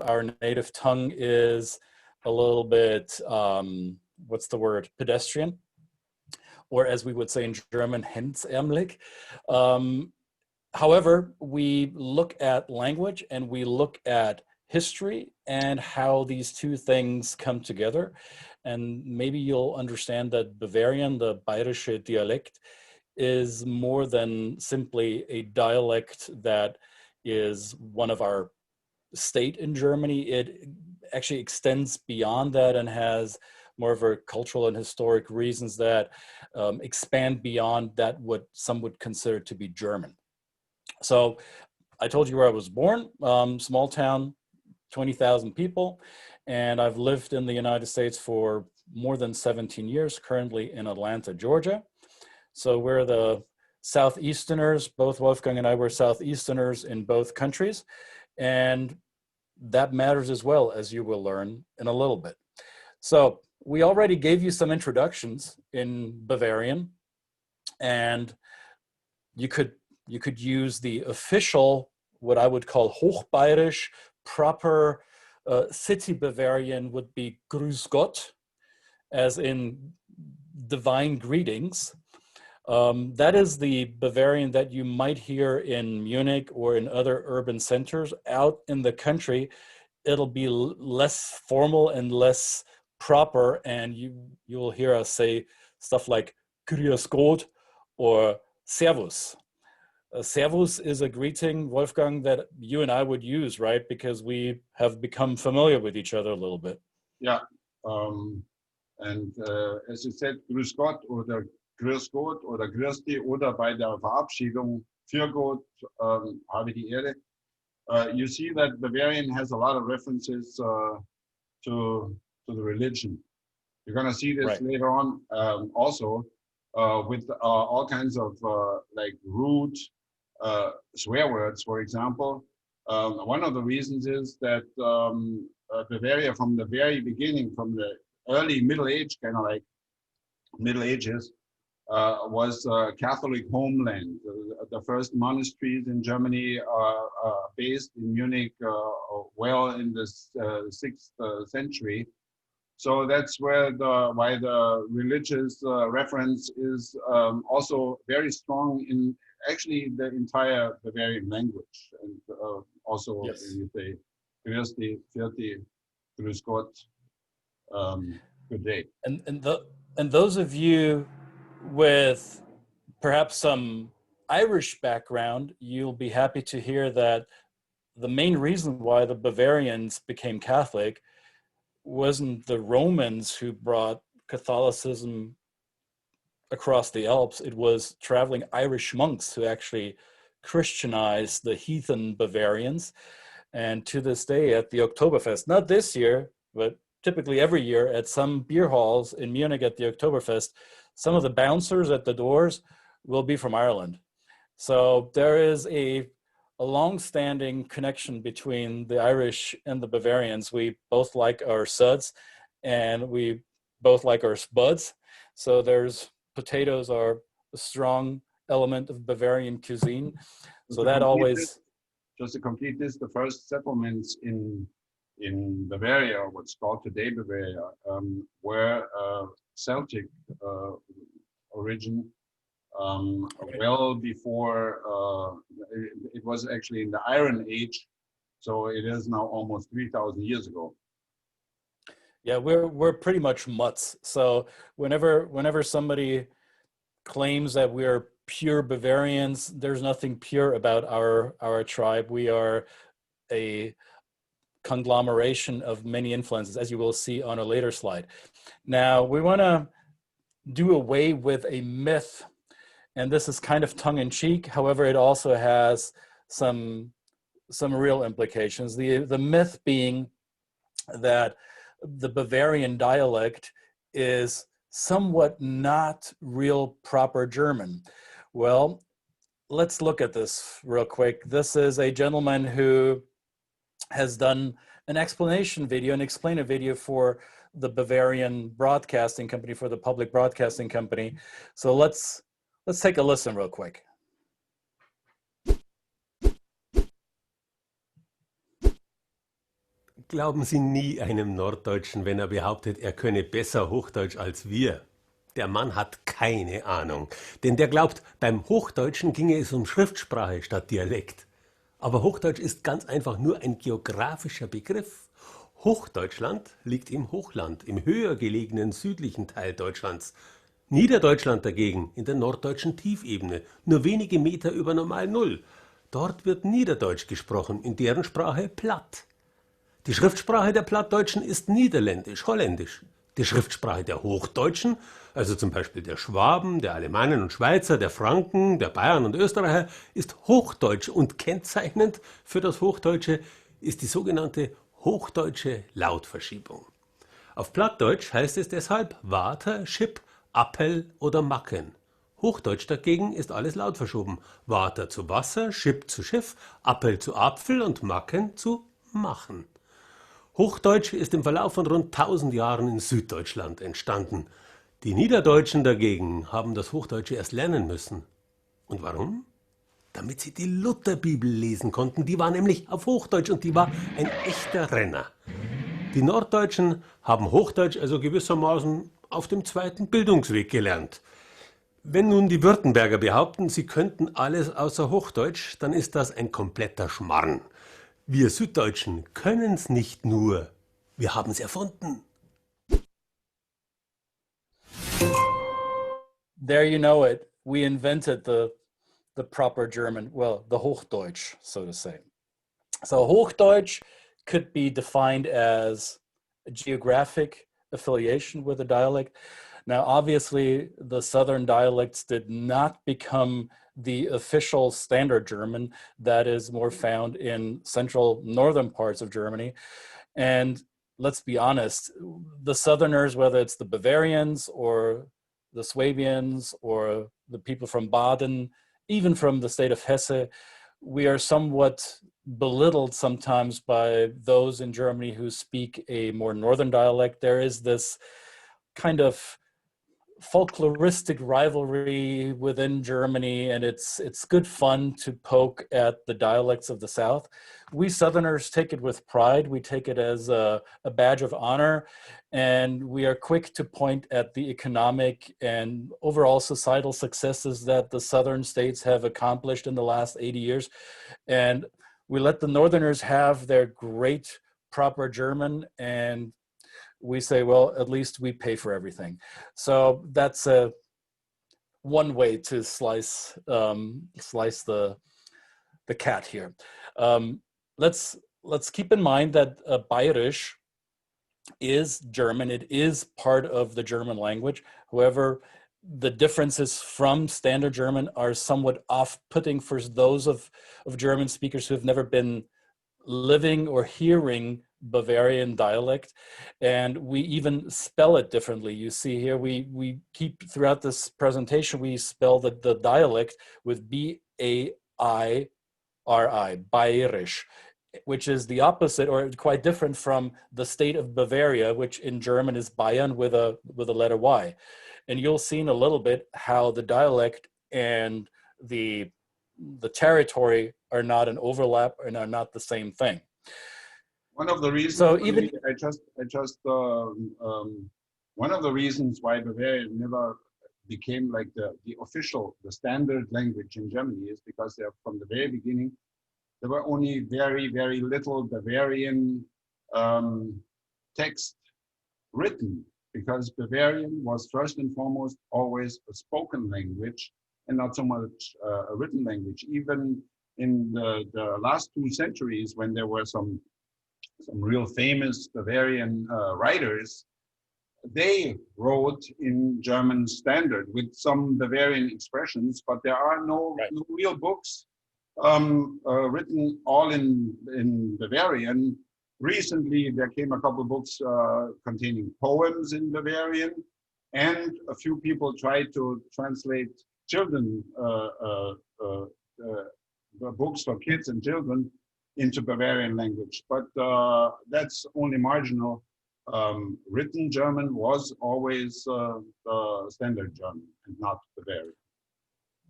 our native tongue is a little bit, what's the word, pedestrian, or as we would say in German, hemdsärmelig. However, we look at language and we look at history and how these two things come together. And maybe you'll understand that Bavarian, the Bayerische Dialect, is more than simply a dialect that is one of our state in Germany. It actually extends beyond that and has more of a cultural and historic reasons that expand beyond that what some would consider to be German. So I told you where I was born, small town, 20,000 people, and I've lived in the United States for more than 17 years, currently in Atlanta, Georgia. So we're the Southeasterners, both Wolfgang and I were Southeasterners in both countries, and that matters as well, as you will learn in a little bit. So we already gave you some introductions in Bavarian, and you could use the official, what I would call Hochbayerisch, proper city Bavarian would be Grüß Gott, as in divine greetings. That is the Bavarian that you might hear in Munich or in other urban centers. Out in the country, it'll be less formal and less proper, and you'll hear us say stuff like Grüß Gott or Servus. Servus is a greeting, Wolfgang, that you and I would use, right? Because we have become familiar with each other a little bit. Yeah, as you said, Grüß Gott oder Grüß Gott oder Grüß dich oder bei der Verabschiedung für Gott, habe die Ehre. You see that Bavarian has a lot of references to the religion. You're going to see this right. later on also with all kinds of like rude swear words, for example. One of the reasons is that Bavaria, from the very beginning, from the early Middle Age, kind of like Middle Ages, was a Catholic homeland. The first monasteries in Germany are based in Munich well in the 6th century. So that's where why the religious reference is also very strong in actually the entire Bavarian language. And also, yes. You say, Grüß dich, Vierte, Grüß Gott, good day. And those of you with perhaps some Irish background, you'll be happy to hear that the main reason why the Bavarians became Catholic wasn't the Romans who brought Catholicism across the Alps. It was traveling Irish monks who actually Christianized the heathen Bavarians. And to this day at the Oktoberfest, not this year, but typically every year at some beer halls in Munich at the Oktoberfest, some of the bouncers at the doors will be from Ireland. So there is a long-standing connection between the Irish and the Bavarians. We both like our suds and we both like our spuds. So potatoes are a strong element of Bavarian cuisine. So that always... Just to complete this, the first settlements in Bavaria, what's called today Bavaria, were Celtic origin. Okay. Well before, it was actually in the Iron Age, so it is now almost 3,000 years ago. Yeah, we're pretty much mutts. So whenever somebody claims that we're pure Bavarians, there's nothing pure about our tribe. We are a conglomeration of many influences, as you will see on a later slide. Now, we want to do away with a myth, and this is kind of tongue-in-cheek. However, it also has some real implications. The myth being that the Bavarian dialect is somewhat not real proper German. Well, let's look at this real quick. This is a gentleman who has done an explanation video, an explainer video for the Bavarian Broadcasting Company, for the Public Broadcasting Company. So let's take a listen real quick. Glauben Sie nie einem Norddeutschen, wenn er behauptet, er könne besser Hochdeutsch als wir. Der Mann hat keine Ahnung, denn der glaubt, beim Hochdeutschen ginge es um Schriftsprache statt Dialekt. Aber Hochdeutsch ist ganz einfach nur ein geografischer Begriff. Hochdeutschland liegt im Hochland, im höher gelegenen südlichen Teil Deutschlands. Niederdeutschland dagegen in der norddeutschen Tiefebene, nur wenige Meter über Normal Null. Dort wird Niederdeutsch gesprochen, in deren Sprache Platt. Die Schriftsprache der Plattdeutschen ist Niederländisch, Holländisch. Die Schriftsprache der Hochdeutschen, also zum Beispiel der Schwaben, der Alemannen und Schweizer, der Franken, der Bayern und Österreicher, ist Hochdeutsch und kennzeichnend für das Hochdeutsche ist die sogenannte hochdeutsche Lautverschiebung. Auf Plattdeutsch heißt es deshalb Water, Schip, Appel oder Macken. Hochdeutsch dagegen ist alles lautverschoben. Water zu Wasser, Schip zu Schiff, Appel zu Apfel und Macken zu Machen. Hochdeutsch ist im Verlauf von rund 1000 Jahren in Süddeutschland entstanden. Die Niederdeutschen dagegen haben das Hochdeutsche erst lernen müssen. Und warum? Damit sie die Lutherbibel lesen konnten. Die war nämlich auf Hochdeutsch und die war ein echter Renner. Die Norddeutschen haben Hochdeutsch also gewissermaßen auf dem zweiten Bildungsweg gelernt. Wenn nun die Württemberger behaupten, sie könnten alles außer Hochdeutsch, dann ist das ein kompletter Schmarrn. Wir Süddeutschen können's nicht nur, wir haben's erfunden. There you know it. We invented the proper German, well, the Hochdeutsch, so to say. So Hochdeutsch could be defined as a geographic affiliation with a dialect. Now, obviously, the Southern dialects did not become the official standard German that is more found in central northern parts of Germany. And let's be honest, the Southerners, whether it's the Bavarians or the Swabians or the people from Baden, even from the state of Hesse, we are somewhat belittled sometimes by those in Germany who speak a more northern dialect. There is this kind of folkloristic rivalry within Germany, and it's good fun to poke at the dialects of the South. We Southerners take it with pride. We take it as a badge of honor, and we are quick to point at the economic and overall societal successes that the Southern states have accomplished in the last 80 years. And we let the Northerners have their great proper German, and we say, well, at least we pay for everything. So that's one way to slice the cat here. Let's keep in mind that Bairisch is German. It is part of the German language. However, the differences from Standard German are somewhat off-putting for those of German speakers who have never been living or hearing Bavarian dialect, and we even spell it differently. You see here, we keep throughout this presentation, we spell the dialect with B-A-I-R-I, Bairisch, which is the opposite or quite different from the state of Bavaria, which in German is Bayern with a letter Y. And you'll see in a little bit how the dialect and the territory are not an overlap and are not the same thing. One of the reasons, so even one of the reasons why Bavarian never became like the official, the standard language in Germany is because from the very beginning, there were only very, very little Bavarian text written, because Bavarian was first and foremost always a spoken language and not so much a written language. Even in the last 2 centuries, when there were some real famous Bavarian writers, they wrote in German standard with some Bavarian expressions, but there are no real books written all in Bavarian. Recently, there came a couple of books containing poems in Bavarian, and a few people tried to translate children books for kids and children into Bavarian language, but that's only marginal. Written German was always standard German and not Bavarian.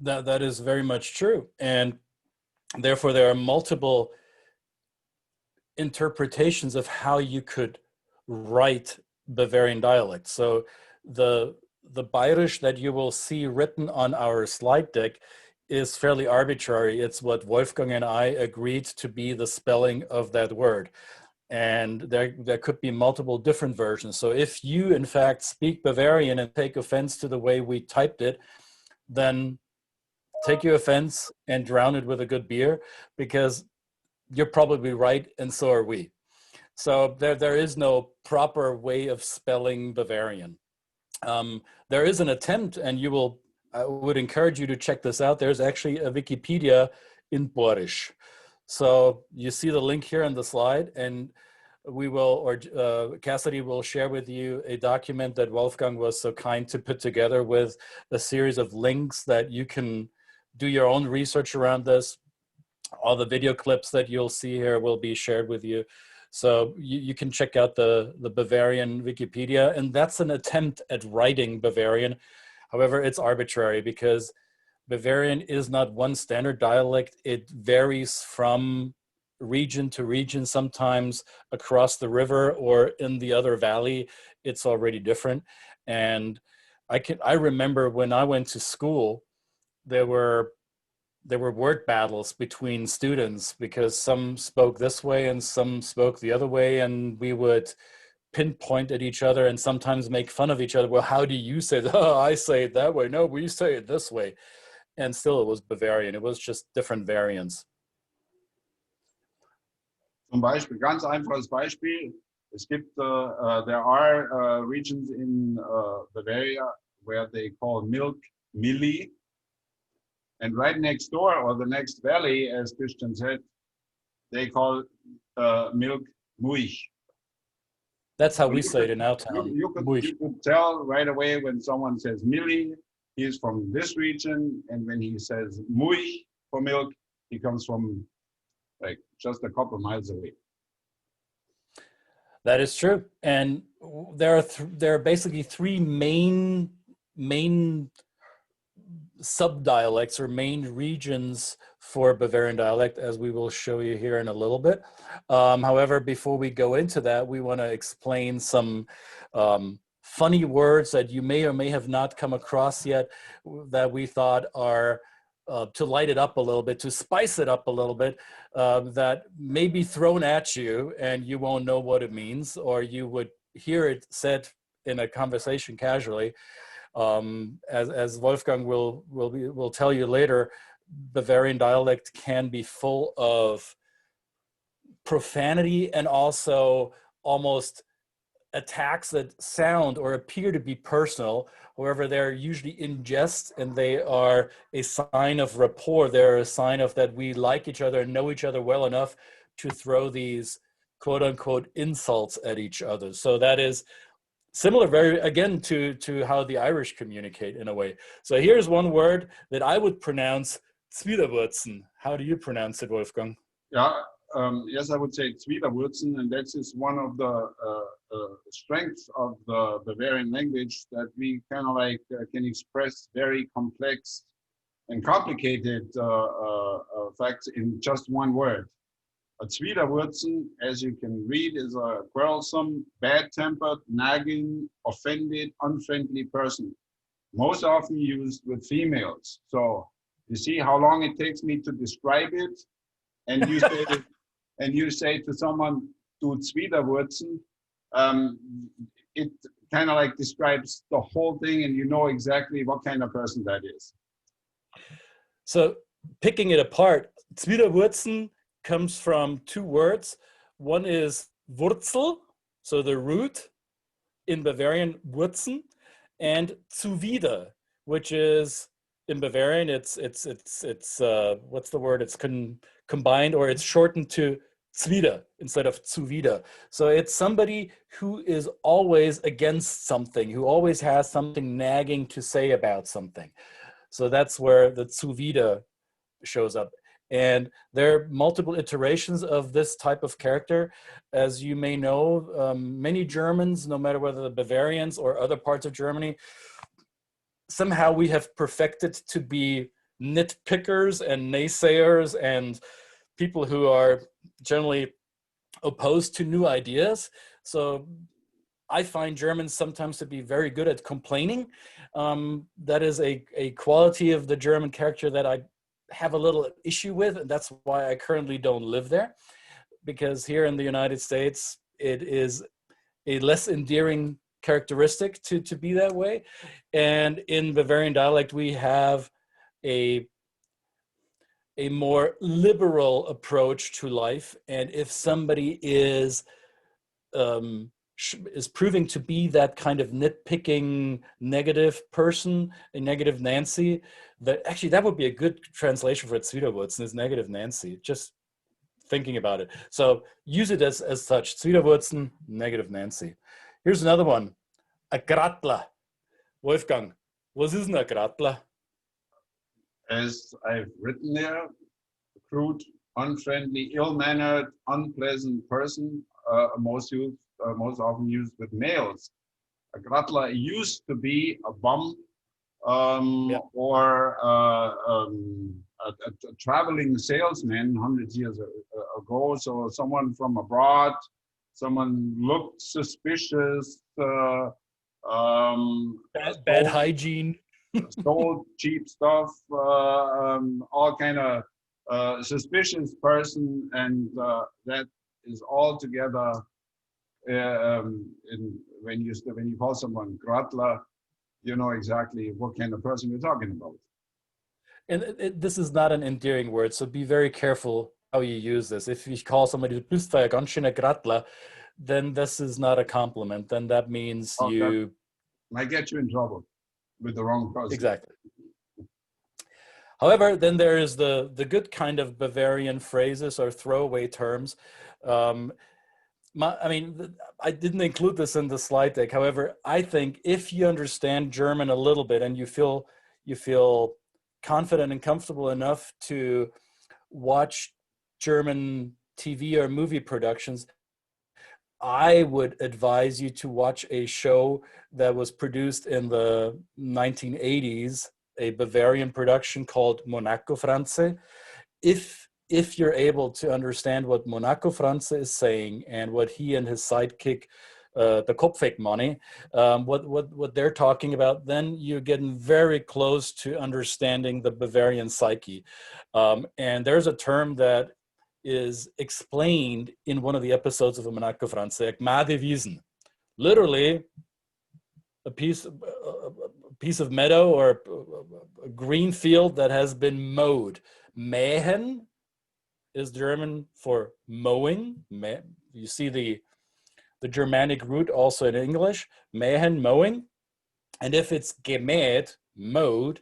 That is very much true, and therefore there are multiple interpretations of how you could write Bavarian dialect. So the Bairisch that you will see written on our slide deck is fairly arbitrary. It's what Wolfgang and I agreed to be the spelling of that word. And there could be multiple different versions. So if you, in fact, speak Bavarian and take offense to the way we typed it, then take your offense and drown it with a good beer, because you're probably right, and so are we. So there is no proper way of spelling Bavarian. There is an attempt, and I would encourage you to check this out. There's actually a Wikipedia in Bairisch. So you see the link here on the slide, and we will, or Cassidy will share with you a document that Wolfgang was so kind to put together with a series of links that you can do your own research around this. All the video clips that you'll see here will be shared with you. So you can check out the Bavarian Wikipedia, and that's an attempt at writing Bavarian. However, it's arbitrary because Bavarian is not one standard dialect. It varies from region to region. Sometimes across the river or in the other valley, it's already different. And I remember when I went to school, there were word battles between students because some spoke this way and some spoke the other way, and we would pinpoint at each other and sometimes make fun of each other. Well, how do you say that? Oh, I say it that way. No, we say it this way. And still it was Bavarian. It was just different variants. Zum Beispiel, ganz einfaches Beispiel. Es gibt, there are regions in Bavaria where they call milk milli. And right next door, or the next valley, as Christian said, they call milk muich. That's how we say it in our town. You could tell right away when someone says milli, he's from this region, and when he says muich for milk, he comes from like just a couple miles away. That is true, and there are basically three main subdialects or main regions for Bavarian dialect, as we will show you here in a little bit. However, before we go into that, we want to explain some funny words that you may or may have not come across yet that we thought are to light it up a little bit, to spice it up a little bit, that may be thrown at you and you won't know what it means, or you would hear it said in a conversation casually. As Wolfgang will tell you later, Bavarian dialect can be full of profanity and also almost attacks that sound or appear to be personal. However, they're usually in jest, and they are a sign of rapport. They're a sign of that we like each other and know each other well enough to throw these quote unquote insults at each other. So that is similar, again, to how the Irish communicate in a way. So here's one word that I would pronounce ZWIEDAWUAZN. How do you pronounce it, Wolfgang? Yeah, yes, I would say ZWIEDAWUAZN, and that is one of the strengths of the Bavarian language, that we kind of like can express very complex and complicated facts in just one word. A ZWIEDAWUAZN, as you can read, is a quarrelsome, bad-tempered, nagging, offended, unfriendly person, most often used with females. So you see how long it takes me to describe it, and you say and you say to someone, "Du ZWIEDAWUAZN," it kind of like describes the whole thing, and you know exactly what kind of person that is. So picking it apart, ZWIEDAWUAZN comes from two words. One is Wurzel, so the root, in Bavarian Wurzen, and zuwider, which is in Bavarian, it's what's the word? It's combined, or it's shortened to zwider instead of zuwider. So it's somebody who is always against something, who always has something nagging to say about something. So that's where the zuwider shows up. And there are multiple iterations of this type of character. As you may know, many Germans, no matter whether the Bavarians or other parts of Germany, somehow we have perfected to be nitpickers and naysayers and people who are generally opposed to new ideas. So I find Germans sometimes to be very good at complaining. That is a quality of the German character that I have a little issue with, and that's why I currently don't live there, because here in the United States, it is a less endearing characteristic to be that way. And in Bavarian dialect, we have a more liberal approach to life. And if somebody is proving to be that kind of nitpicking negative person, a negative Nancy, that would be a good translation for ZWIEDAWUAZN, is negative Nancy, just thinking about it. So use it as such, ZWIEDAWUAZN, negative Nancy. Here's another one, a Gratla. Wolfgang, was is a Gratla? As I've written there, crude, unfriendly, ill-mannered, unpleasant person, most often used with males. A Gratla used to be a bum or a traveling salesman hundreds of years ago. So someone from abroad, someone looked suspicious, bad hygiene, sold cheap stuff, all kind of suspicious person, and that is all together. When you call someone Gratla, you know exactly what kind of person you're talking about. And this is not an endearing word, so be very careful how you use this. If you call somebody "Du bist ja ganz schöne Gratla," then this is not a compliment. Then that means you might get you in trouble with the wrong person. Exactly. However, then there is the good kind of Bavarian phrases or throwaway terms. I didn't include this in the slide deck. However, I think if you understand German a little bit and you feel confident and comfortable enough to watch German TV or movie productions, I would advise you to watch a show that was produced in the 1980s, a Bavarian production called Monaco France. If you're able to understand what Monaco France is saying and what he and his sidekick, the Kopfek money, what they're talking about, then you're getting very close to understanding the Bavarian psyche. And there's a term that is explained in one of the episodes of Monaco France, WIESN. Literally, a piece of meadow or a green field that has been mowed. Mähen is German for mowing. You see the Germanic root also in English. Mähen, mowing. And if it's gemäht, mowed,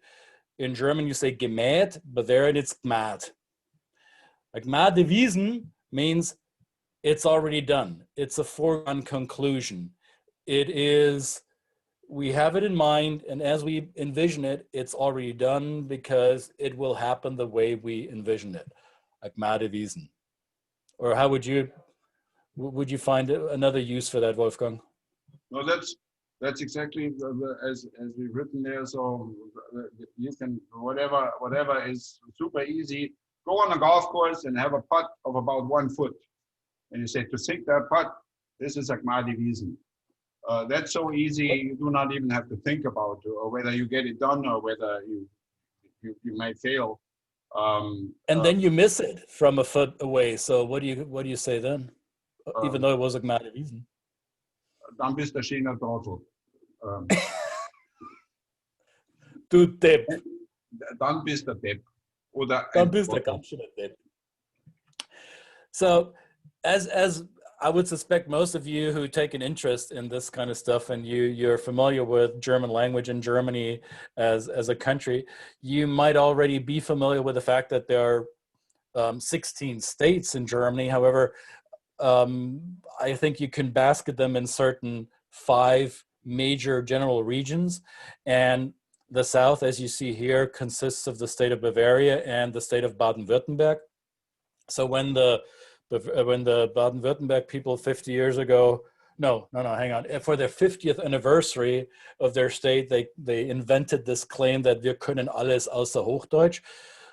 in German you say gemäht, Bavarian it's gmad. Like WIESN means it's already done. It's a foregone conclusion. It is, we have it in mind, and as we envision it, it's already done because it will happen the way we envision it. Like WIESN. Or how would you find another use for that, Wolfgang? No, that's exactly as we've written there. So you can, whatever is super easy, go on a golf course and have a putt of about 1 foot. And you say, to sink that putt, this is like WIESN. That's so easy, you do not even have to think about or whether you get it done or whether you might fail. And then you miss it from a foot away. So what do you say then? Even though it was like WIESN. Dann bist du schöner Trottel. Du Depp. Dann bist du Depp. Oder Dann bist du ganz schön Depp. So, as I would suspect most of you who take an interest in this kind of stuff and you're familiar with German language in Germany as a country, you might already be familiar with the fact that there are 16 states in Germany. However, I think you can basket them in certain 5 major general regions. And the South, as you see here, consists of the state of Bavaria and the state of Baden-Württemberg. So when the Baden-Württemberg people 50 years ago, hang on, for their 50th anniversary of their state, they invented this claim that wir können alles außer Hochdeutsch.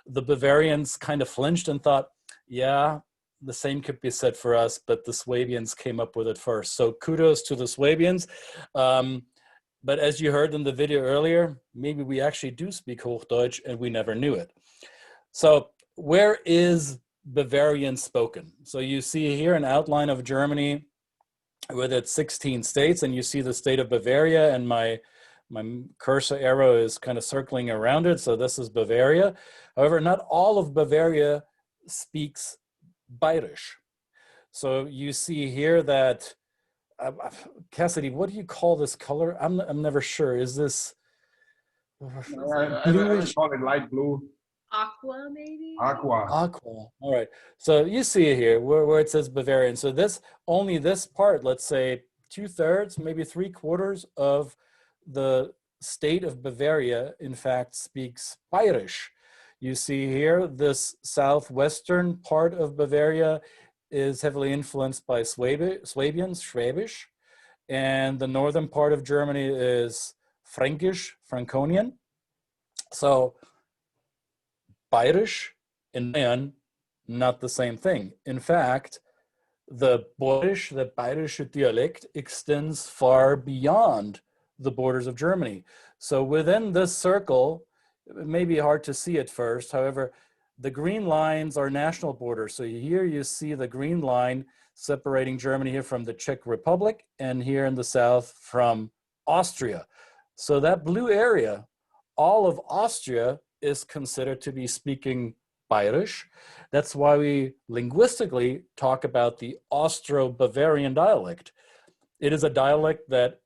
The Bavarians kind of flinched and thought, yeah, the same could be said for us, but the Swabians came up with it first. So kudos to the Swabians. But as you heard in the video earlier, maybe we actually do speak Hochdeutsch and we never knew it. So where is Bavarian spoken? So you see here an outline of Germany with its 16 states, and you see the state of Bavaria, and my cursor arrow is kind of circling around it. So this is Bavaria. However, not all of Bavaria speaks Bairisch. So you see here that, Cassidy, what do you call this color? I'm never sure. Is this I call it light blue. Aqua, maybe? Aqua. Aqua. All right. So you see it here where it says Bavarian. So this, only this part, let's say 2/3, maybe 3/4 of the state of Bavaria, in fact, speaks Bairisch. You see here, this southwestern part of Bavaria is heavily influenced by Swabian, Schwäbisch, and the northern part of Germany is Fränkisch, Franconian. So Bairisch and Bayern, not the same thing. In fact, the Bairisch, the Bayerische dialect, extends far beyond the borders of Germany. So within this circle, it may be hard to see at first. However, the green lines are national borders. So here you see the green line separating Germany here from the Czech Republic, and here in the south from Austria. So that blue area, all of Austria is considered to be speaking Bairisch. That's why we linguistically talk about the Austro-Bavarian dialect. It is a dialect that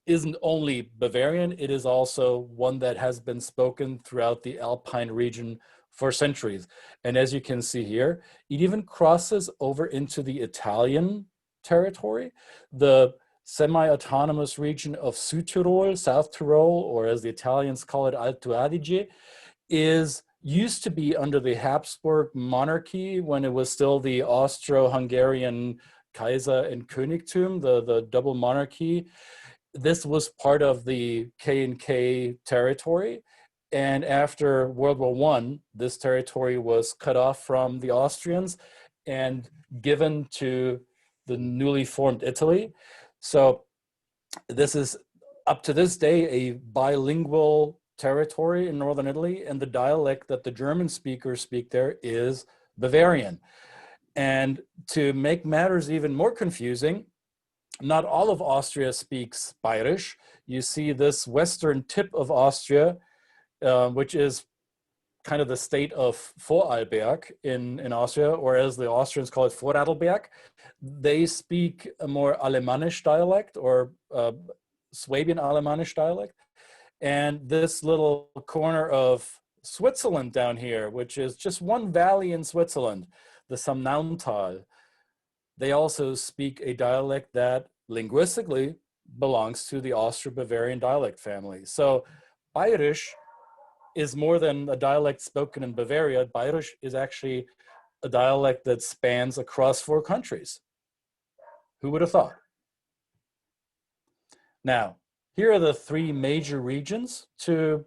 isn't only Bavarian, it is also one that has been spoken throughout the Alpine region for centuries. And as you can see here, it even crosses over into the Italian territory. The semi-autonomous region of Südtirol, South Tyrol, or as the Italians call it, Alto Adige, used to be under the Habsburg monarchy when it was still the Austro-Hungarian Kaiser and Königtum, the double monarchy. This was part of the K&K territory. And after World War I, this territory was cut off from the Austrians and given to the newly formed Italy. So this is, up to this day, a bilingual territory in northern Italy, and the dialect that the German speakers speak there is Bavarian. And to make matters even more confusing, not all of Austria speaks Bairisch. You see this western tip of Austria, which is kind of the state of Vorarlberg in Austria, or as the Austrians call it, Vorarlberg. They speak a more Alemannish dialect, or Swabian Alemannish dialect. And this little corner of Switzerland down here, which is just one valley in Switzerland, the Samnauntal, they also speak a dialect that linguistically belongs to the Austro-Bavarian dialect family. So Bairisch is more than a dialect spoken in Bavaria. Bairisch is actually a dialect that spans across 4 countries. Who would have thought? Now, here are the 3 major regions to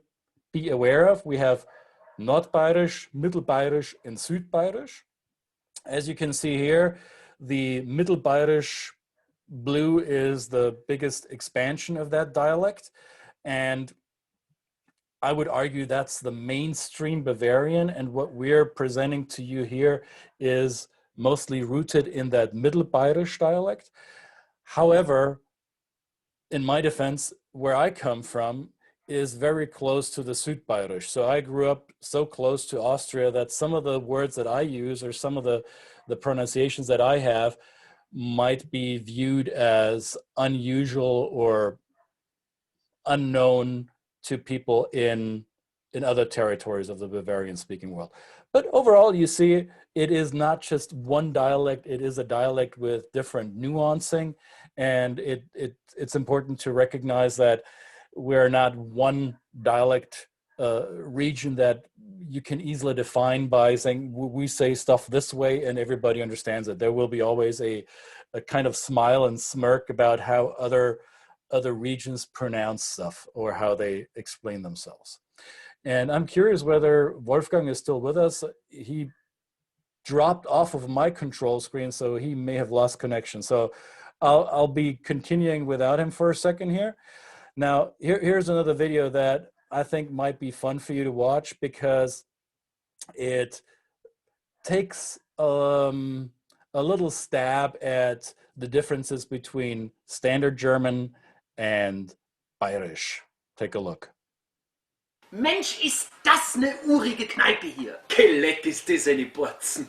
be aware of. We have Nordbayerisch, Mittelbayerisch, and Südbayerisch. As you can see here, the Mittelbayerisch blue is the biggest expansion of that dialect. And I would argue that's the mainstream Bavarian, and what we're presenting to you here is mostly rooted in that Mittelbayerisch dialect. However, in my defense, where I come from is very close to the Südbayerisch. So I grew up so close to Austria that some of the words that I use, or some of the pronunciations that I have, might be viewed as unusual or unknown to people in other territories of the Bavarian speaking world. But overall, you see, it is not just one dialect, it is a dialect with different nuancing. And it's important to recognize that we're not one dialect region that you can easily define by saying we say stuff this way and everybody understands it. There will be always a kind of smile and smirk about how other regions pronounce stuff or how they explain themselves. And I'm curious whether Wolfgang is still with us. He dropped off of my control screen, so he may have lost connection. So I'll be continuing without him for a second here. Now, here's another video that I think might be fun for you to watch because it takes a little stab at the differences between Standard German and Bairisch. Take a look. Mensch, ist das eine urige Kneipe hier. Geleck ist das eine Borzen.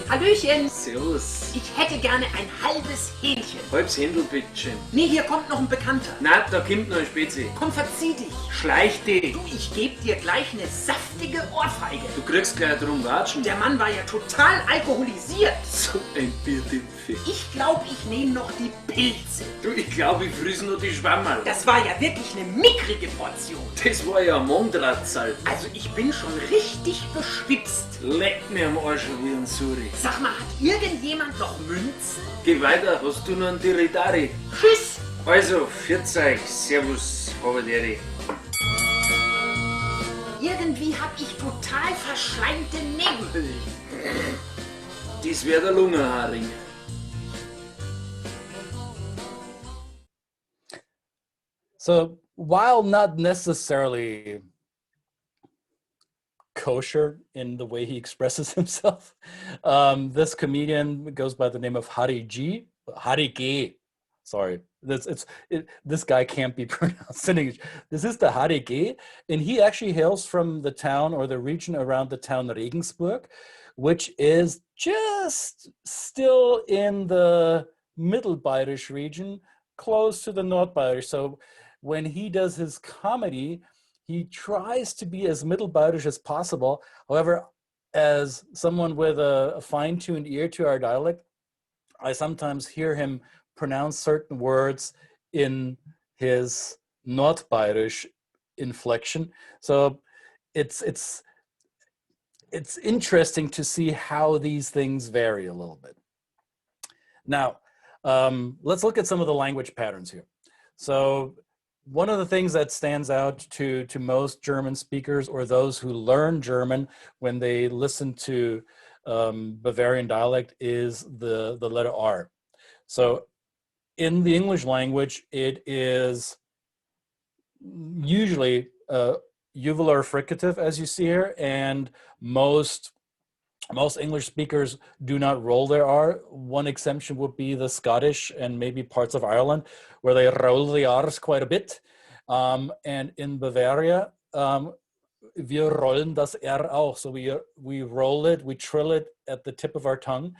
Hallöchen. Servus. Ich hätte gerne ein halbes Hähnchen. Halbs Händel, bitteschön. Nee, hier kommt noch ein Bekannter. Na, da kommt noch ein Spezi. Komm, verzieh dich. Schleich dich. Du, ich geb dir gleich eine saftige Ohrfeige. Du kriegst gleich drum Watschen. Der Mann war ja total alkoholisiert. So ein Bierdämpfe. Ich glaube, ich nehme noch die Pilze. Du, ich glaube, ich friss nur die Schwammerl. Das war ja wirklich eine mickrige Portion. Das war ja ein Mondratsalb. Also ich bin schon richtig beschwipst. Leck mir am Arsch wie ein Suri. Sag mal, hat irgendjemand noch Münzen? Geh weiter, hast du noch einen Diridari? Tschüss. Also, pfiat euch. Servus, Haberderi. Irgendwie hab ich total verschleimte Nebenhöhlen. Das wär der Lungenharing. So while not necessarily kosher in the way he expresses himself, this comedian goes by the name of Hari G. Sorry, this guy can't be pronounced in English. This is the Hari G, and he actually hails from the town or the region around the town Regensburg, which is just still in the Middle Bayerisch region, close to the North Bayerisch. So when he does his comedy, he tries to be as Middle Bayerisch as possible. However, as someone with a fine-tuned ear to our dialect, I sometimes hear him pronounce certain words in his North Bayerisch inflection. So it's interesting to see how these things vary a little bit. Now, let's look at some of the language patterns here. So one of the things that stands out to most German speakers or those who learn German when they listen to Bavarian dialect is the letter R. So in the English language, it is usually uvular fricative, as you see here, and most English speakers do not roll their R. One exception would be the Scottish and maybe parts of Ireland, where they roll the R's quite a bit. And in Bavaria, wir rollen das R auch. So we roll it, we trill it at the tip of our tongue,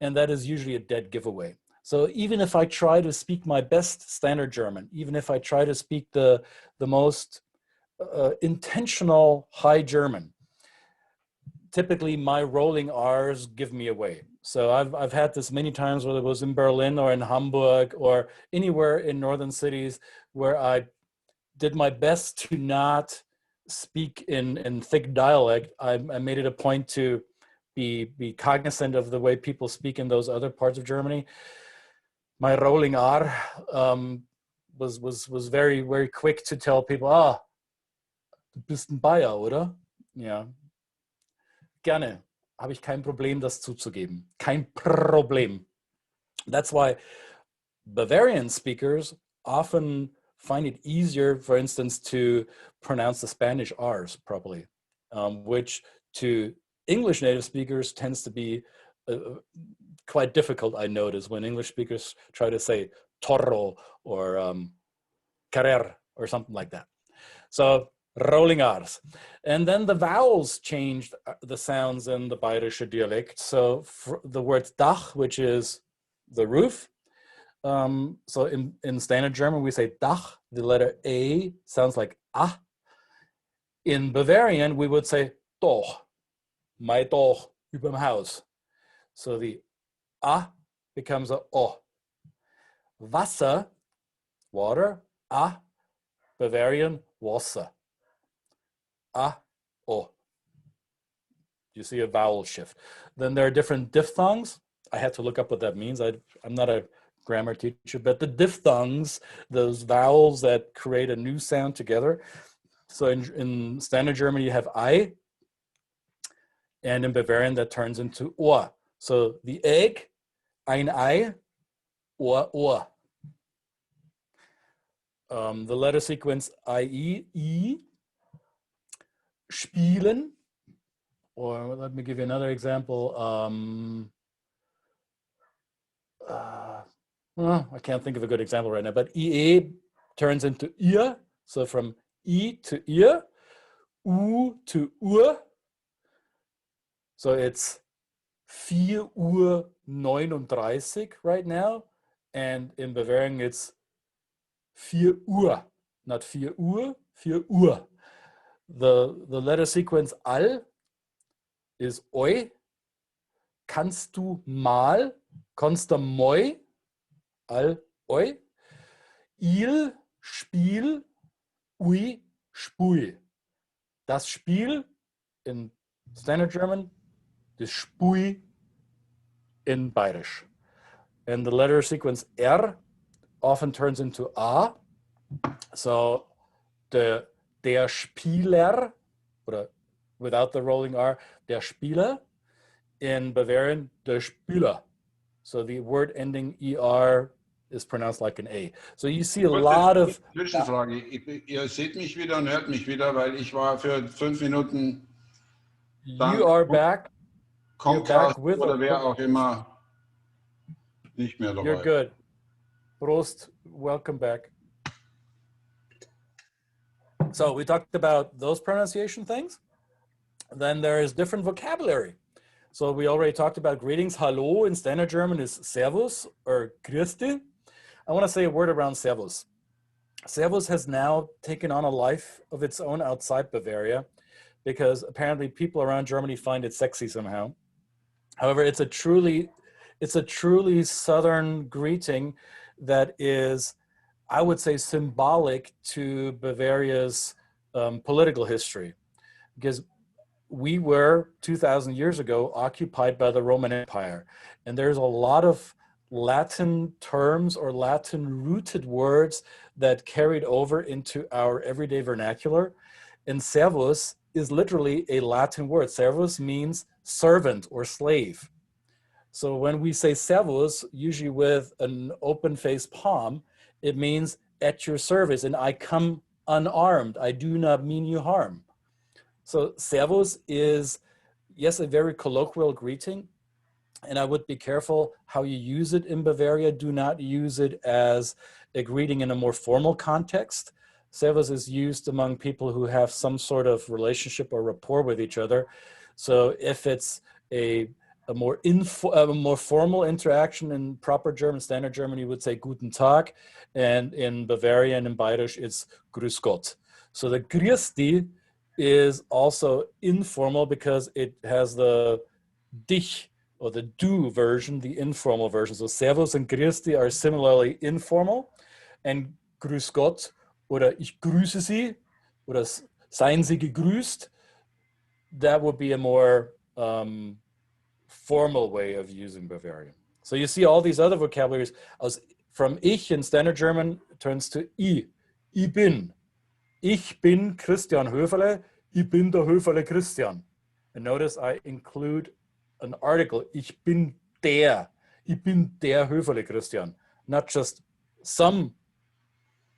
and that is usually a dead giveaway. So even if I try to speak my best Standard German, even if I try to speak the most intentional High German, typically my rolling R's give me away. So I've had this many times, whether it was in Berlin or in Hamburg or anywhere in northern cities, where I did my best to not speak in thick dialect. I made it a point to be cognizant of the way people speak in those other parts of Germany. My rolling R was very, very quick to tell people, du bist ein Bayer, oder? Ja. Gerne. Habe ich kein Problem, das zuzugeben. Kein Problem. That's why Bavarian speakers often find it easier, for instance, to pronounce the Spanish R's properly, which to English native speakers tends to be quite difficult, I notice, when English speakers try to say toro or querer or something like that. So rolling R's. And then the vowels changed the sounds in the Bayerische dialect. So for the word Dach, which is the roof. So in Standard German, we say Dach. The letter A sounds like ah. In Bavarian, we would say Doch, my Doch, überm Haus. So the A becomes a O. Wasser, water, A, Bavarian, Wasser. A, O. You see a vowel shift. Then there are different diphthongs. I had to look up what that means. I'm not a grammar teacher, but the diphthongs, those vowels that create a new sound together. So in Standard German, you have I, And in Bavarian, that turns into Ohr. So the egg, ein Ei, Ohr, Ohr. The letter sequence IE, I, spielen, or let me give you another example. I can't think of a good example right now, but IE turns into ihr, so from I to ihr, U to Uhr. So it's 4:39 right now, and in Bavarian it's 4 Uhr, not 4 Uhr, 4 Uhr. The letter sequence Al is Oi. Kannst du mal, kannst du moi, Al, Oi. Il, Spiel, Ui, Spui. Das Spiel in Standard German, das Spui in Bairisch. And the letter sequence R often turns into A. So der Spieler, oder without the rolling R, der Spieler. In Bavarian, der Spieler. So the word ending ER is pronounced like an A. So you see a lot of... Zwischenfrage. Ihr seht mich wieder und hört mich wieder, weil ich war für 5 Minuten... You are back. Comcast oder wer auch immer nicht mehr dabei. You're good. Prost. Welcome back. So we talked about those pronunciation things. Then there is different vocabulary. So we already talked about greetings. Hallo in Standard German is Servus or Grüß dich. I want to say a word around Servus. Servus has now taken on a life of its own outside Bavaria because apparently people around Germany find it sexy somehow. However, it's a truly Southern greeting that is, I would say, symbolic to Bavaria's political history, because we were 2,000 years ago occupied by the Roman Empire, and there's a lot of Latin terms or Latin rooted words that carried over into our everyday vernacular. And servus is literally a Latin word. Servus means servant or slave. So when we say servus, usually with an open-faced palm, it means at your service, and I come unarmed. I do not mean you harm. So servus is, yes, a very colloquial greeting, and I would be careful how you use it in Bavaria. Do not use it as a greeting in a more formal context. Servus is used among people who have some sort of relationship or rapport with each other. So if it's a more formal interaction in proper German, Standard German, you would say Guten Tag, and in Bavarian and Bairisch, it's Grüß Gott. So the Grüß dich is also informal because it has the dich or the du version, the informal version. So Servus and Grüß dich are similarly informal, and Grüß Gott oder ich grüße Sie oder seien Sie gegrüßt, that would be a more formal way of using Bavarian. So you see all these other vocabularies from ich in Standard German turns to I. I bin. Ich bin Christian Höferle. Ich bin der Höferle Christian. And notice I include an article. Ich bin der. Ich bin der Höferle Christian. Not just some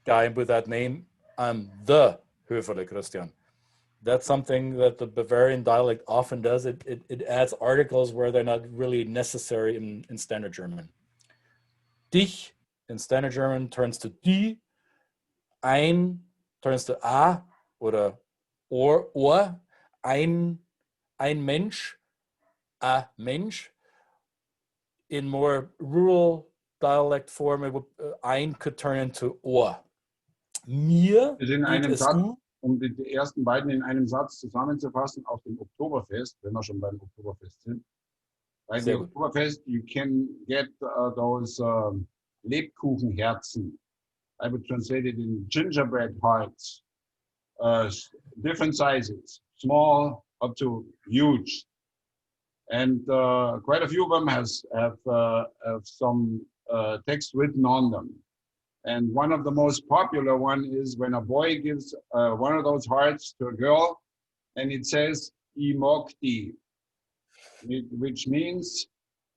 guy with that name. I'm the Höferle Christian. That's something that the Bavarian dialect often does. It adds articles where they're not really necessary in Standard German. Dich in Standard German turns to die. Ein turns to a oder or. Ein Mensch, a Mensch. In more rural dialect form, ein could turn into or. Mir geht es gut. Um die ersten beiden in einem Satz zusammenzufassen, auf dem Oktoberfest, wenn wir schon beim Oktoberfest sind. Bei dem Oktoberfest, you can get those Lebkuchenherzen. I would translate it in gingerbread hearts, different sizes, small up to huge. And quite a few of them have some text written on them. And one of the most popular one is when a boy gives one of those hearts to a girl, and it says "I mag die," which means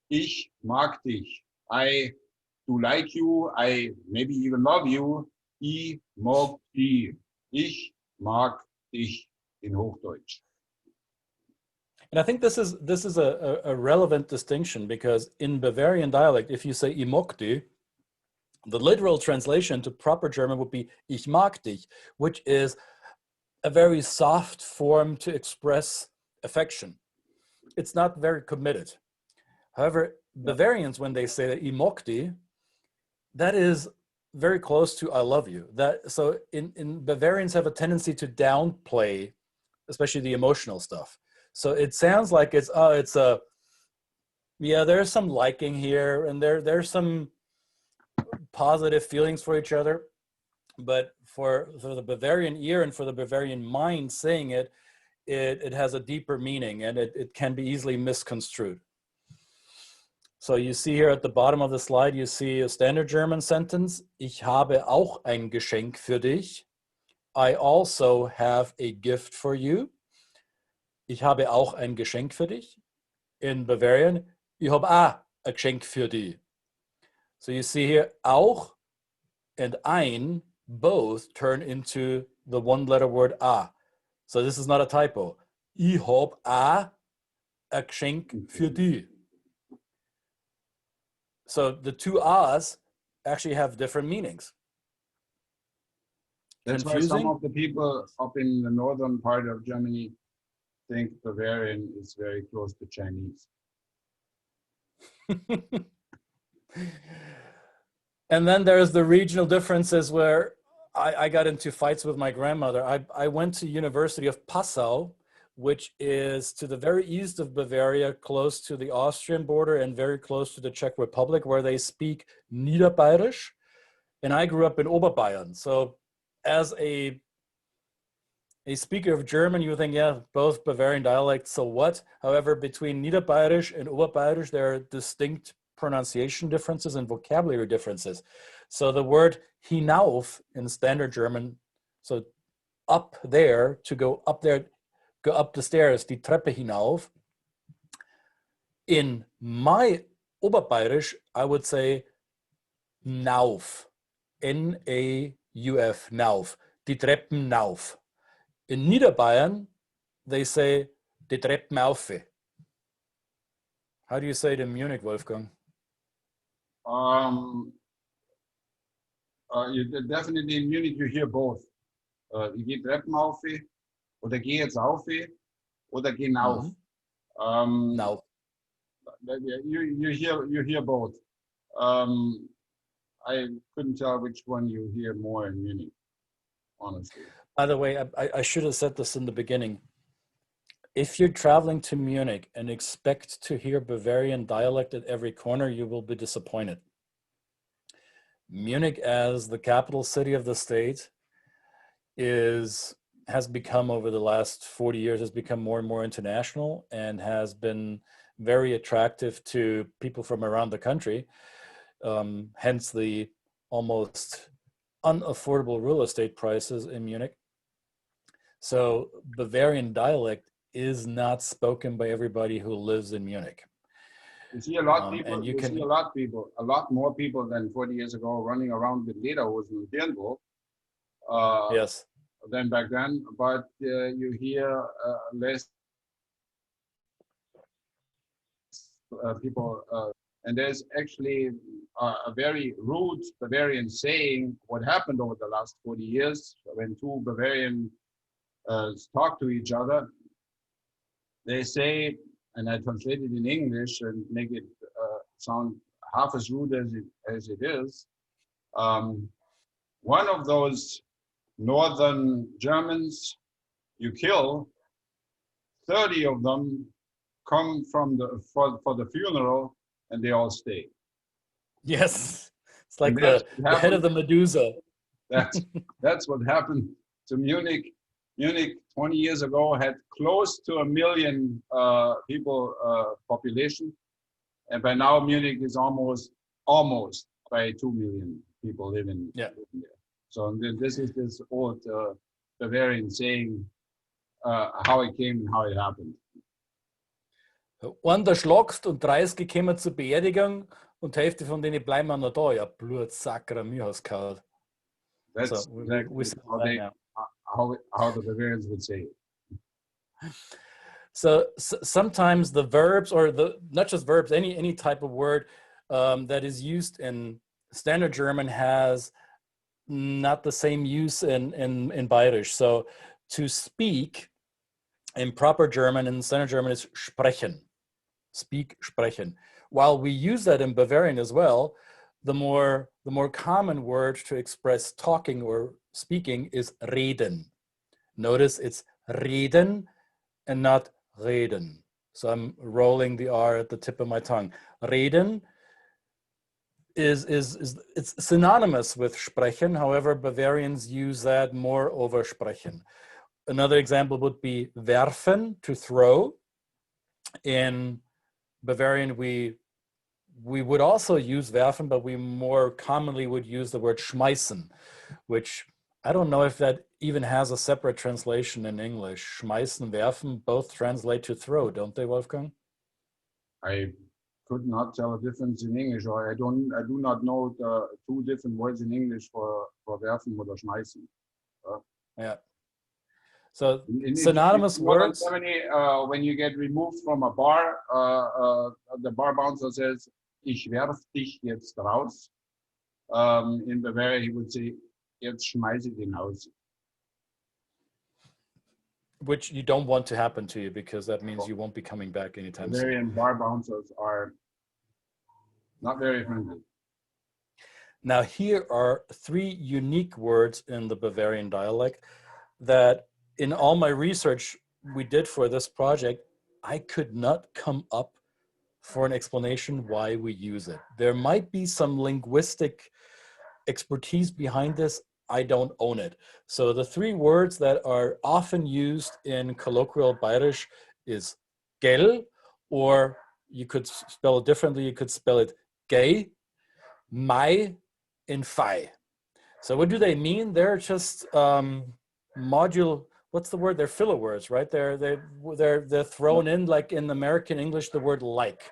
ich mag dich. I do like you. I maybe even love you. Ich mag dich. Ich mag dich in Hochdeutsch. And I think this is a relevant distinction, because in Bavarian dialect, if you say ich mag dich, the literal translation to proper German would be ich mag dich, which is a very soft form to express affection. It's not very committed. However, Bavarians, when they say ich mag dich, that is very close to I love you. So in Bavarians have a tendency to downplay, especially the emotional stuff. So it sounds like there's some liking here, and there's some positive feelings for each other. But for the Bavarian ear and for the Bavarian mind, saying it has a deeper meaning, and it can be easily misconstrued. So you see here at the bottom of the slide, you see a standard German sentence. Ich habe auch ein Geschenk für dich. I also have a gift for you. Ich habe auch ein Geschenk für dich. In Bavarian, ich habe auch ein Geschenk für dich. So you see here, auch and ein both turn into the one-letter word a. So this is not a typo. Ich habe auch ein Geschenk für dich. So the two ahs actually have different meanings. That's why some of the people up in the northern part of Germany think Bavarian is very close to Chinese. And then there's the regional differences where I got into fights with my grandmother. I went to University of Passau, which is to the very east of Bavaria, close to the Austrian border and very close to the Czech Republic, where they speak Niederbayerisch. And I grew up in Oberbayern. So as a speaker of German, you would think, yeah, both Bavarian dialects, so what? However, between Niederbayerisch and Oberbayerisch, there are distinct pronunciation differences and vocabulary differences. So the word hinauf in standard German, so up there, to go up there, go up the stairs, die Treppe hinauf. In my Oberbayerisch, I would say nauf, N-A-U-F, nauf, die Treppen nauf. In Niederbayern, they say die Treppen aufe. How do you say it in Munich, Wolfgang? Definitely in Munich you hear both. Ich gehe Treppen auf, oder geh jetzt auf, oder geh nauf. Nauf. You hear both. I couldn't tell which one you hear more in Munich, honestly. By the way, I should have said this in the beginning. If you're traveling to Munich and expect to hear Bavarian dialect at every corner, you will be disappointed. Munich, as the capital city of the state, has become, over the last 40 years, has become more and more international and has been very attractive to people from around the country. Hence the almost unaffordable real estate prices in Munich. So Bavarian dialect is not spoken by everybody who lives in Munich. You see a lot of people, and you can see a lot more people than 40 years ago running around with lederhosen and dirndl. Yes. Than back then, but you hear less people, and there's actually a very rude Bavarian saying what happened over the last 40 years when two Bavarian talk to each other. They say, and I translate it in English and make it sound half as rude as it is. One of those northern Germans you kill, 30 of them come from for the funeral, and they all stay. Yes, it's like the head of the Medusa. That's what happened to Munich. Munich 20 years ago had close to 1 million people population, and by now Munich is almost by 2 million people living there. So this is this old Bavarian saying how it came and how it happened. Einer schlagst und 30 kommen zur Beerdigung und die Hälfte von denen bleiben noch da. Ja, Blutsacker, mir hast gehauen. That's So, we exactly say how that now. how the Bavarians would say it. So sometimes the verbs, or the not just verbs, any type of word that is used in standard German has not the same use in Bairisch. So to speak in proper German, in standard German, is sprechen. Speak, sprechen. While we use that in Bavarian as well, the more common word to express talking or speaking is reden. Notice it's reden and not reden. So I'm rolling the R at the tip of my tongue. Reden is it's synonymous with sprechen. However, Bavarians use that more over sprechen. Another example would be werfen, to throw. In Bavarian, we would also use werfen, but we more commonly would use the word schmeißen, which I don't know if that even has a separate translation in English. Schmeißen, werfen, both translate to throw, don't they, Wolfgang? I could not tell a difference in English, or I do not know the two different words in English for werfen oder schmeißen. Yeah. So In synonymous northern words. Germany, when you get removed from a bar, the bar bouncer says, "Ich werf dich jetzt raus." In Bavaria, he would say, "Jetzt schmeiße ich ihn raus." Which you don't want to happen to you, because that means you won't be coming back anytime soon. Bavarian bar bouncers are not very friendly. Now, here are 3 unique words in the Bavarian dialect that in all my research we did for this project, I could not come up for an explanation why we use it. There might be some linguistic expertise behind this. I don't own it. So the 3 words that are often used in colloquial Bairish is gell, or you could spell it differently. You could spell it gay, mai, and fai. So what do they mean? They're just what's the word? They're filler words, right? They're thrown in, like in American English, the word like.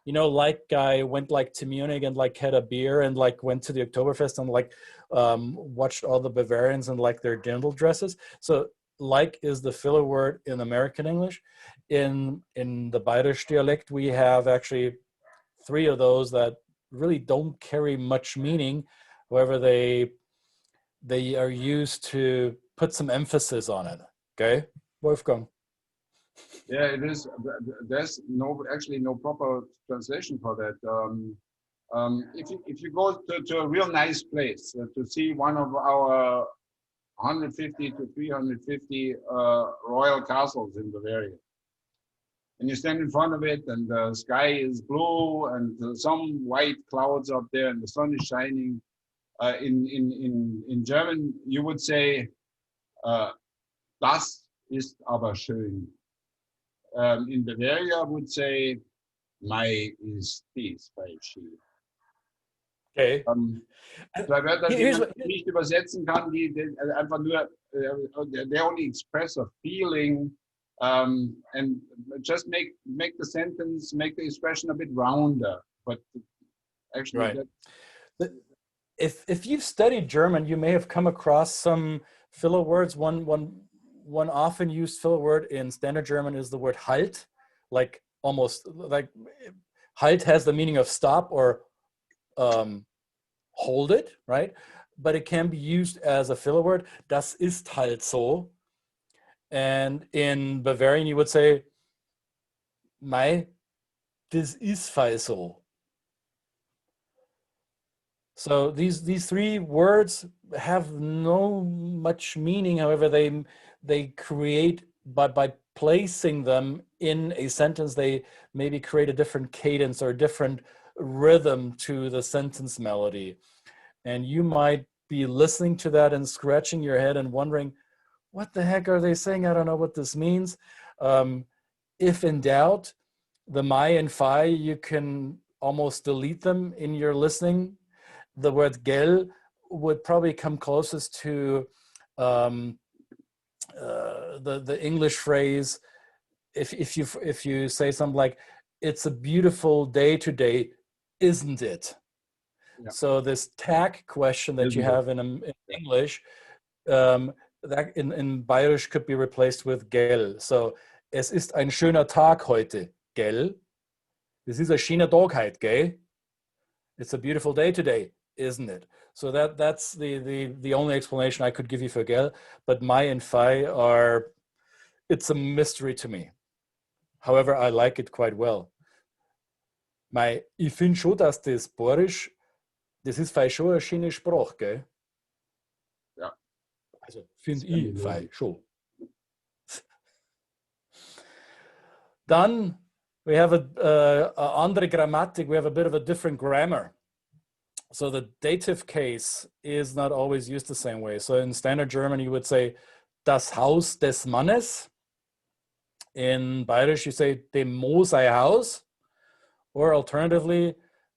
You know, like I went like to Munich and like had a beer and like went to the Oktoberfest and like watched all the Bavarians and like their dirndl dresses. So like is the filler word in American English. In the Bairish dialect, we have actually 3 of those that really don't carry much meaning. However, they are used to put some emphasis on it. Okay, Wolfgang. Yeah, it is. There's actually no proper translation for that. If you go to a real nice place to see one of our 150 to 350 royal castles in Bavaria, and you stand in front of it, and the sky is blue, and some white clouds up there, and the sun is shining. In German, you would say, "Das ist aber schön." In Bavaria would say, "Mai ist dies bei Ski." Okay. Zwei Wörter, die man nicht übersetzen kann, die einfach nur, they only express a feeling, and just make the sentence, make the expression a bit rounder. But actually, right. If you've studied German, you may have come across some filler words. One often used filler word in standard German is the word halt, like almost like halt has the meaning of stop or hold it, right? But it can be used as a filler word. Das ist halt so. And in Bavarian, you would say, Mei, das ist fei so. So these 3 words have no much meaning. However, they create, by placing them in a sentence, they maybe create a different cadence or a different rhythm to the sentence melody. And you might be listening to that and scratching your head and wondering, what the heck are they saying? I don't know what this means. If in doubt, the mai and phi, you can almost delete them in your listening. The word gel would probably come closest to the English phrase, if you say something like, it's a beautiful day today, isn't it? Yeah. So this tag question that you Isn't it? have in English, that in Bairisch could be replaced with gell. So es ist ein schöner Tag heute, gell? Es ist ein schöner Tag heute, gell? It's a beautiful day today, isn't it? So that's the only explanation I could give you for gell. But my and fei are, it's a mystery to me. However, I like it quite well. Ich finde schon, dass das Bayerisch, das ist fei schon eine schöne Sprache, gell? Ja. Also finde ich fei schon. Dann, we have a andere Grammatik, we have a bit of a different grammar. So the dative case is not always used the same way. So in standard German, you would say, das Haus des Mannes. In Bayerisch, you say, dem Mo sei Haus. Or alternatively,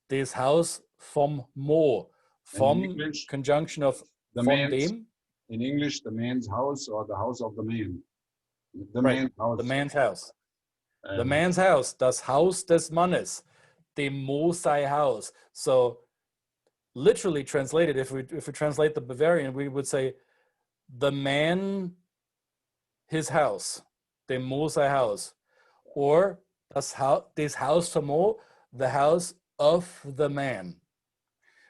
das Haus vom Mo. Vom English, conjunction of the von man's, dem. in English, the man's house or the house of the man. The Right, man's house. the man's house. The Um, man's house, das Haus des Mannes, dem Mo sei Haus. So literally translated, if we translate the Bavarian, we would say the man, his house, dem Mo sei Haus, or das Haus vom Mo, the house of the man,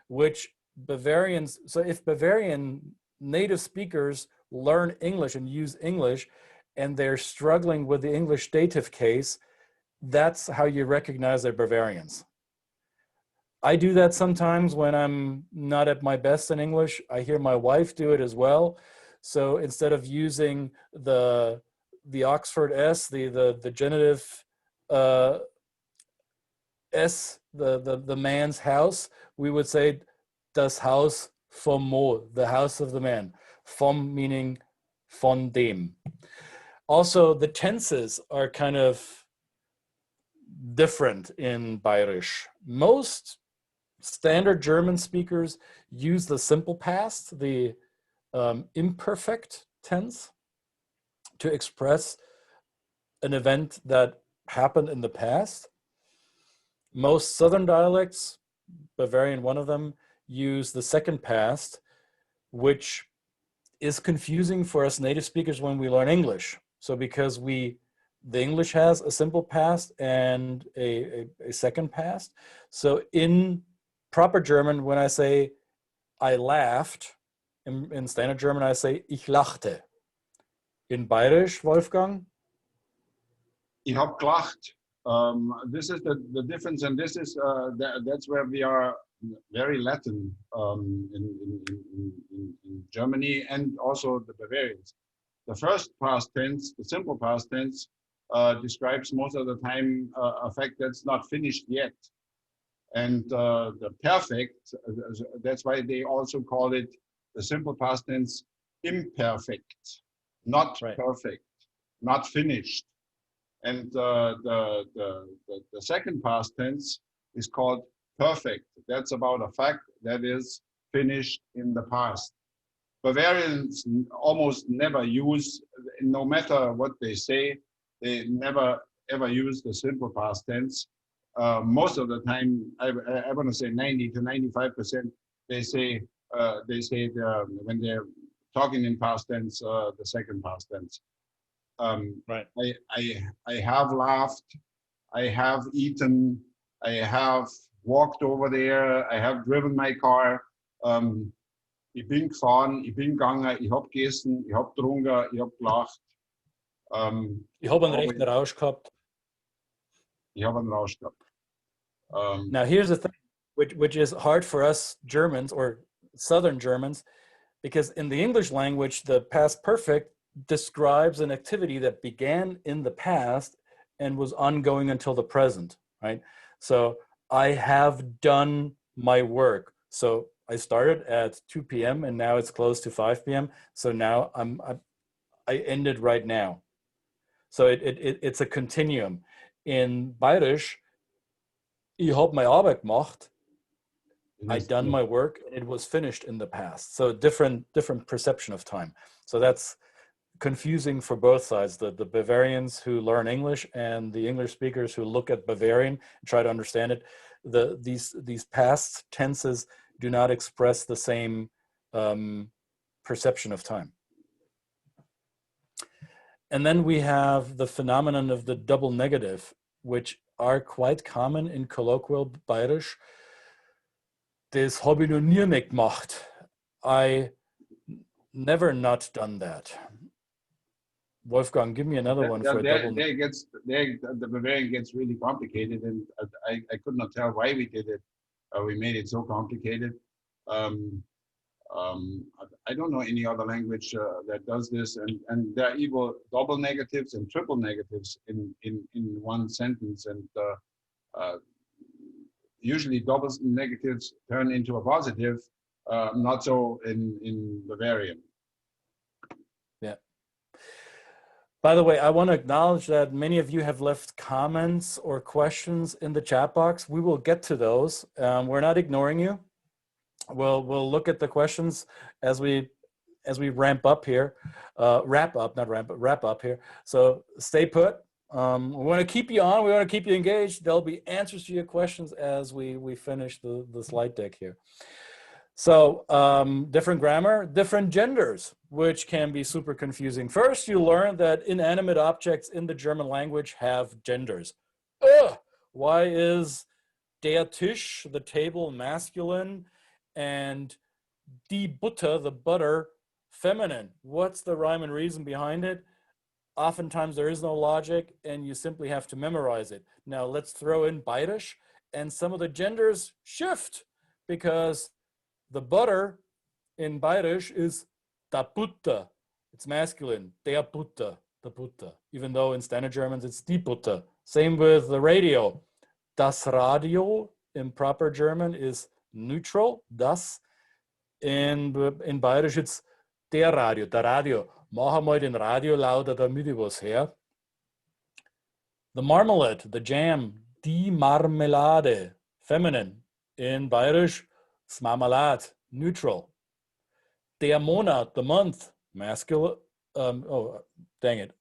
which Bavarians, so if Bavarian native speakers learn English and use English, and they're struggling with the English dative case, that's how you recognize they're Bavarians. I do that sometimes when I'm not at my best in English. I hear my wife do it as well. So instead of using the Oxford S, the genitive S, the man's house, we would say das Haus vom Mo, the house of the man. Vom meaning von dem. Also, the tenses are kind of different in Bairisch. Most standard German speakers use the simple past, the imperfect tense, to express an event that happened in the past. Most Southern dialects, Bavarian one of them, use the second past, which is confusing for us native speakers when we learn English. So because the English has a simple past and a second past. So in proper German, when I say I laughed, in standard German, I say ich lachte. In Bayerisch, Wolfgang? Ich hab gelacht. This is the difference, and this is that's where we are very Latin in Germany and also the Bavarians. The first past tense, the simple past tense, describes most of the time a fact that's not finished yet. And the perfect, that's why they also call it the simple past tense imperfect, not perfect, not finished. And the second past tense is called perfect. That's about a fact that is finished in the past. Bavarians almost never use, no matter what they say, they never ever use the simple past tense. Most of the time, I want to say 90 to 95%, they say when they're talking in past tense, the second past tense. Right. I have laughed, I have eaten, I have walked over there, I have driven my car. Ich bin gefahren, ich bin gegangen, ich hab gegessen, ich hab getrunken, ich hab gelacht. Ich habe einen rechten Rausch gehabt. Ich habe einen Rausch gehabt. Now here's the thing, which is hard for us Germans or Southern Germans, because in the English language, the past perfect describes an activity that began in the past and was ongoing until the present, right? So I have done my work. So I started at 2 p.m. and now it's close to 5 p.m. So now I ended right now. So it's a continuum. In Bayerisch, ich habe meine Arbeit gemacht. I done my work and it was finished in the past. So different perception of time. So that's confusing for both sides, the Bavarians who learn English and the English speakers who look at Bavarian and try to understand it. These past tenses do not express the same perception of time. And then we have the phenomenon of the double negative, which are quite common in colloquial Bairisch. Das habe ich noch nie nicht gemacht. I never not done that. Wolfgang, give me another one for a double. The Bavarian gets really complicated, and I could not tell why we did it. We made it so complicated. I don't know any other language that does this, and there are even double negatives and triple negatives in one sentence, and usually double negatives turn into a positive, not so in Bavarian. Yeah. By the way, I want to acknowledge that many of you have left comments or questions in the chat box. We will get to those. We're not ignoring you. We'll look at the questions as we ramp up here, wrap up here. So stay put. We want to keep you on. We want to keep you engaged. There'll be answers to your questions as we finish the slide deck here. So different grammar, different genders, which can be super confusing. First, you learn that inanimate objects in the German language have genders. Why is der Tisch, the table, masculine, and die Butter, the butter, feminine? What's the rhyme and reason behind it? Oftentimes there is no logic, and you simply have to memorize it. Now let's throw in Bairisch, and some of the genders shift, because the butter in Bairisch is da Butter. It's masculine, der Butter, the Butter. Even though in Standard Germans it's die Butter. Same with the radio. Das Radio in proper German is neutral, das. In Bairisch it's der Radio, der Radio. Mach mal den Radio lauter, damit ich was her. The marmalade, the jam, die Marmelade, feminine. In Bairisch, it's Marmelade, neutral. Der Monat, the month, masculine. Oh, dang it.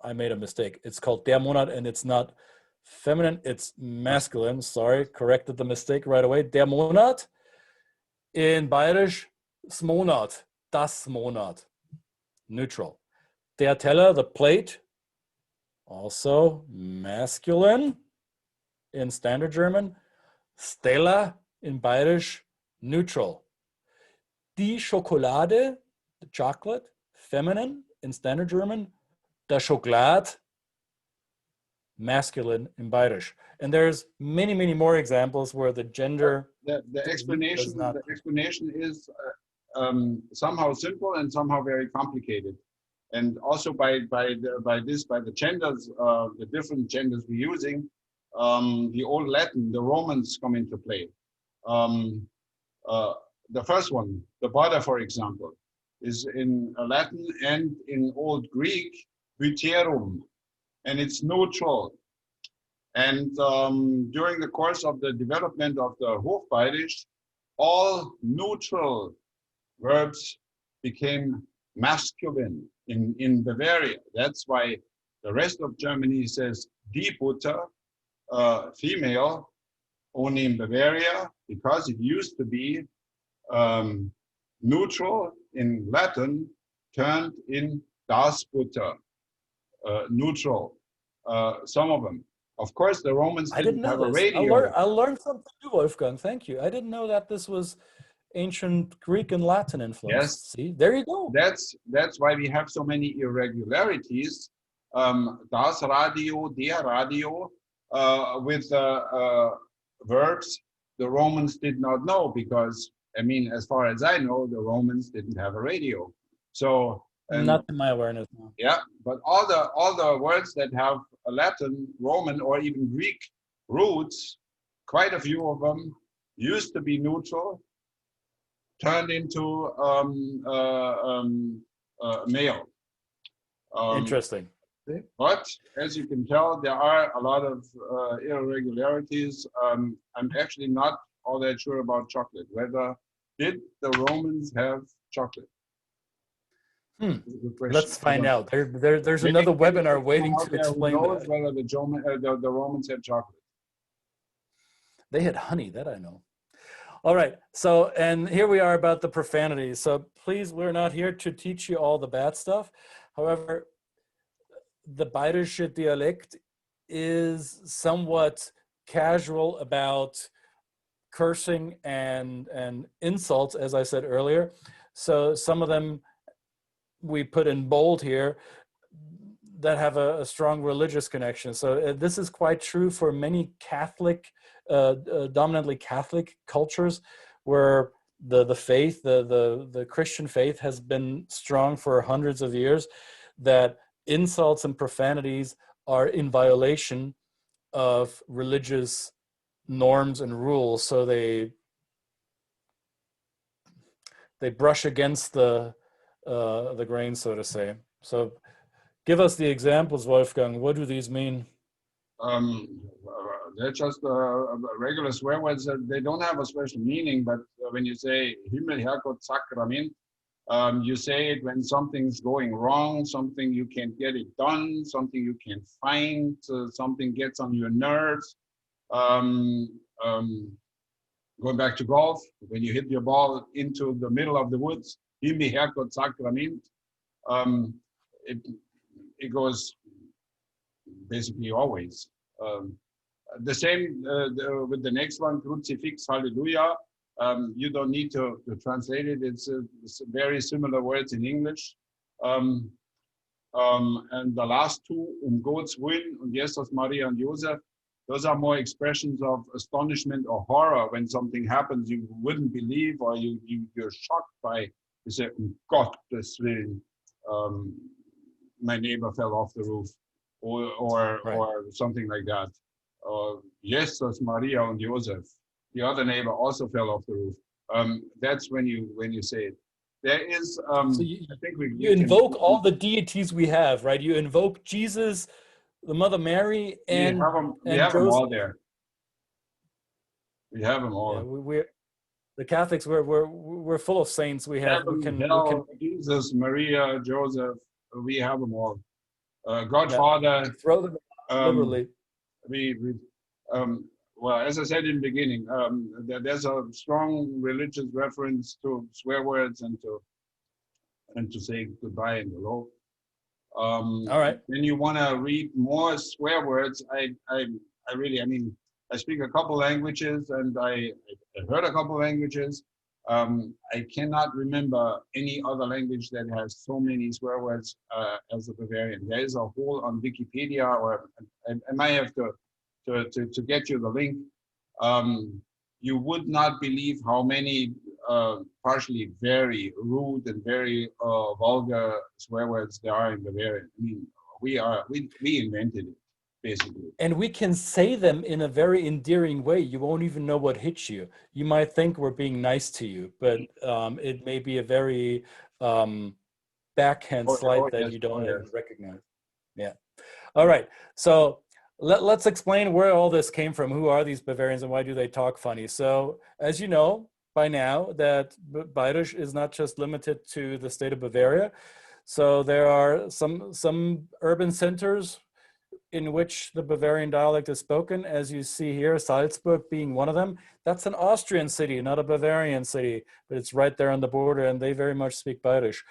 I made a mistake. It's called der Monat, and it's not feminine, it's masculine. Sorry, corrected the mistake right away. Der Monat. In Bairisch, Monat, das Monat, neutral. Der Teller, the plate, also masculine. In Standard German, Stella in Bairisch, neutral. Die Schokolade, the chocolate, feminine. In Standard German, der Schokolade, masculine in Bairisch. And there's many, many more examples where the gender the explanation is somehow simple and somehow very complicated. And also by the genders, the different genders we're using, the old Latin, the Romans come into play. The first one, the butter, for example, is in Latin and in Old Greek, buterum, and it's neutral. And during the course of the development of the Hochbayerisch, all neutral verbs became masculine in Bavaria. That's why the rest of Germany says die Butter, female, only in Bavaria, because it used to be neutral in Latin, turned in das Butter, neutral, some of them. Of course, the Romans didn't have a radio. I learned something new, Wolfgang. Thank you. I didn't know that this was ancient Greek and Latin influence. Yes. See, there you go. That's why we have so many irregularities. Das Radio, der Radio, with verbs the Romans did not know, because, I mean, as far as I know, the Romans didn't have a radio. So not to my awareness. No. Yeah, but all the words that have a Latin, Roman, or even Greek roots, quite a few of them used to be neutral, turned into male. Interesting. But as you can tell, there are a lot of irregularities. I'm actually not all that sure about chocolate. Whether did the Romans have chocolate? Hmm. That's a good question. Let's find out. There's Maybe another maybe webinar waiting someone out to there who explain knows that. whether the Romans had chocolate. They had honey, that I know. All right, so, and here we are about the profanity. So please, we're not here to teach you all the bad stuff. However, the Bayerische dialect is somewhat casual about cursing and insults, as I said earlier. So some of them we put in bold here that have a strong religious connection. So this is quite true for many Catholic, dominantly Catholic cultures, where the faith, the Christian faith has been strong for hundreds of years, that insults and profanities are in violation of religious norms and rules. So they brush against the grain, so to say. So give us the examples, Wolfgang. What do these mean? They're just regular swear words. They don't have a special meaning, but when you say Himmel, Herrgott, Sakrament, you say it when something's going wrong, something you can't get it done, something you can't find, something gets on your nerves. Going back to golf, when you hit your ball into the middle of the woods, Himmel, Herrgott, Sakrament, it goes basically always. The same with the next one, Crucifix, Hallelujah. You don't need to translate it. It's very similar words in English. And the last two, Gottes Willen und Jesus, Maria and Joseph, those are more expressions of astonishment or horror when something happens you wouldn't believe, or you're shocked by. You say, Gottes Willen, my neighbor fell off the roof, or something like that. Jesus, Maria and Joseph, the other neighbor also fell off the roof. That's when you say it. There is, So I think you invoke all the deities we have, right? You invoke Jesus, the Mother Mary, and we have them Joseph. all there. We have them all. Yeah, we're the Catholics. We're full of saints. We can Jesus, Maria, Joseph. We have them all. Godfather. Throw them liberally. Well, as I said in the beginning, there's a strong religious reference to swear words and to say goodbye and hello. All right. When you want to read more swear words, I speak a couple languages and I heard a couple languages. I cannot remember any other language that has so many swear words as the Bavarian. There is a whole on Wikipedia, or I might have to get you the link. You would not believe how many partially very rude and very vulgar swear words there are in Bavarian. I mean, we invented it, basically. And we can say them in a very endearing way. You won't even know what hits you. You might think we're being nice to you, but it may be a very backhand slight that you don't even recognize. Yeah. All right. So let's explain where all this came from. Who are these Bavarians and why do they talk funny? So as you know by now, that Bairisch is not just limited to the state of Bavaria. So there are some urban centers in which the Bavarian dialect is spoken, as you see here, Salzburg being one of them. That's an Austrian city, not a Bavarian city, but it's right there on the border, and they very much speak Bairisch.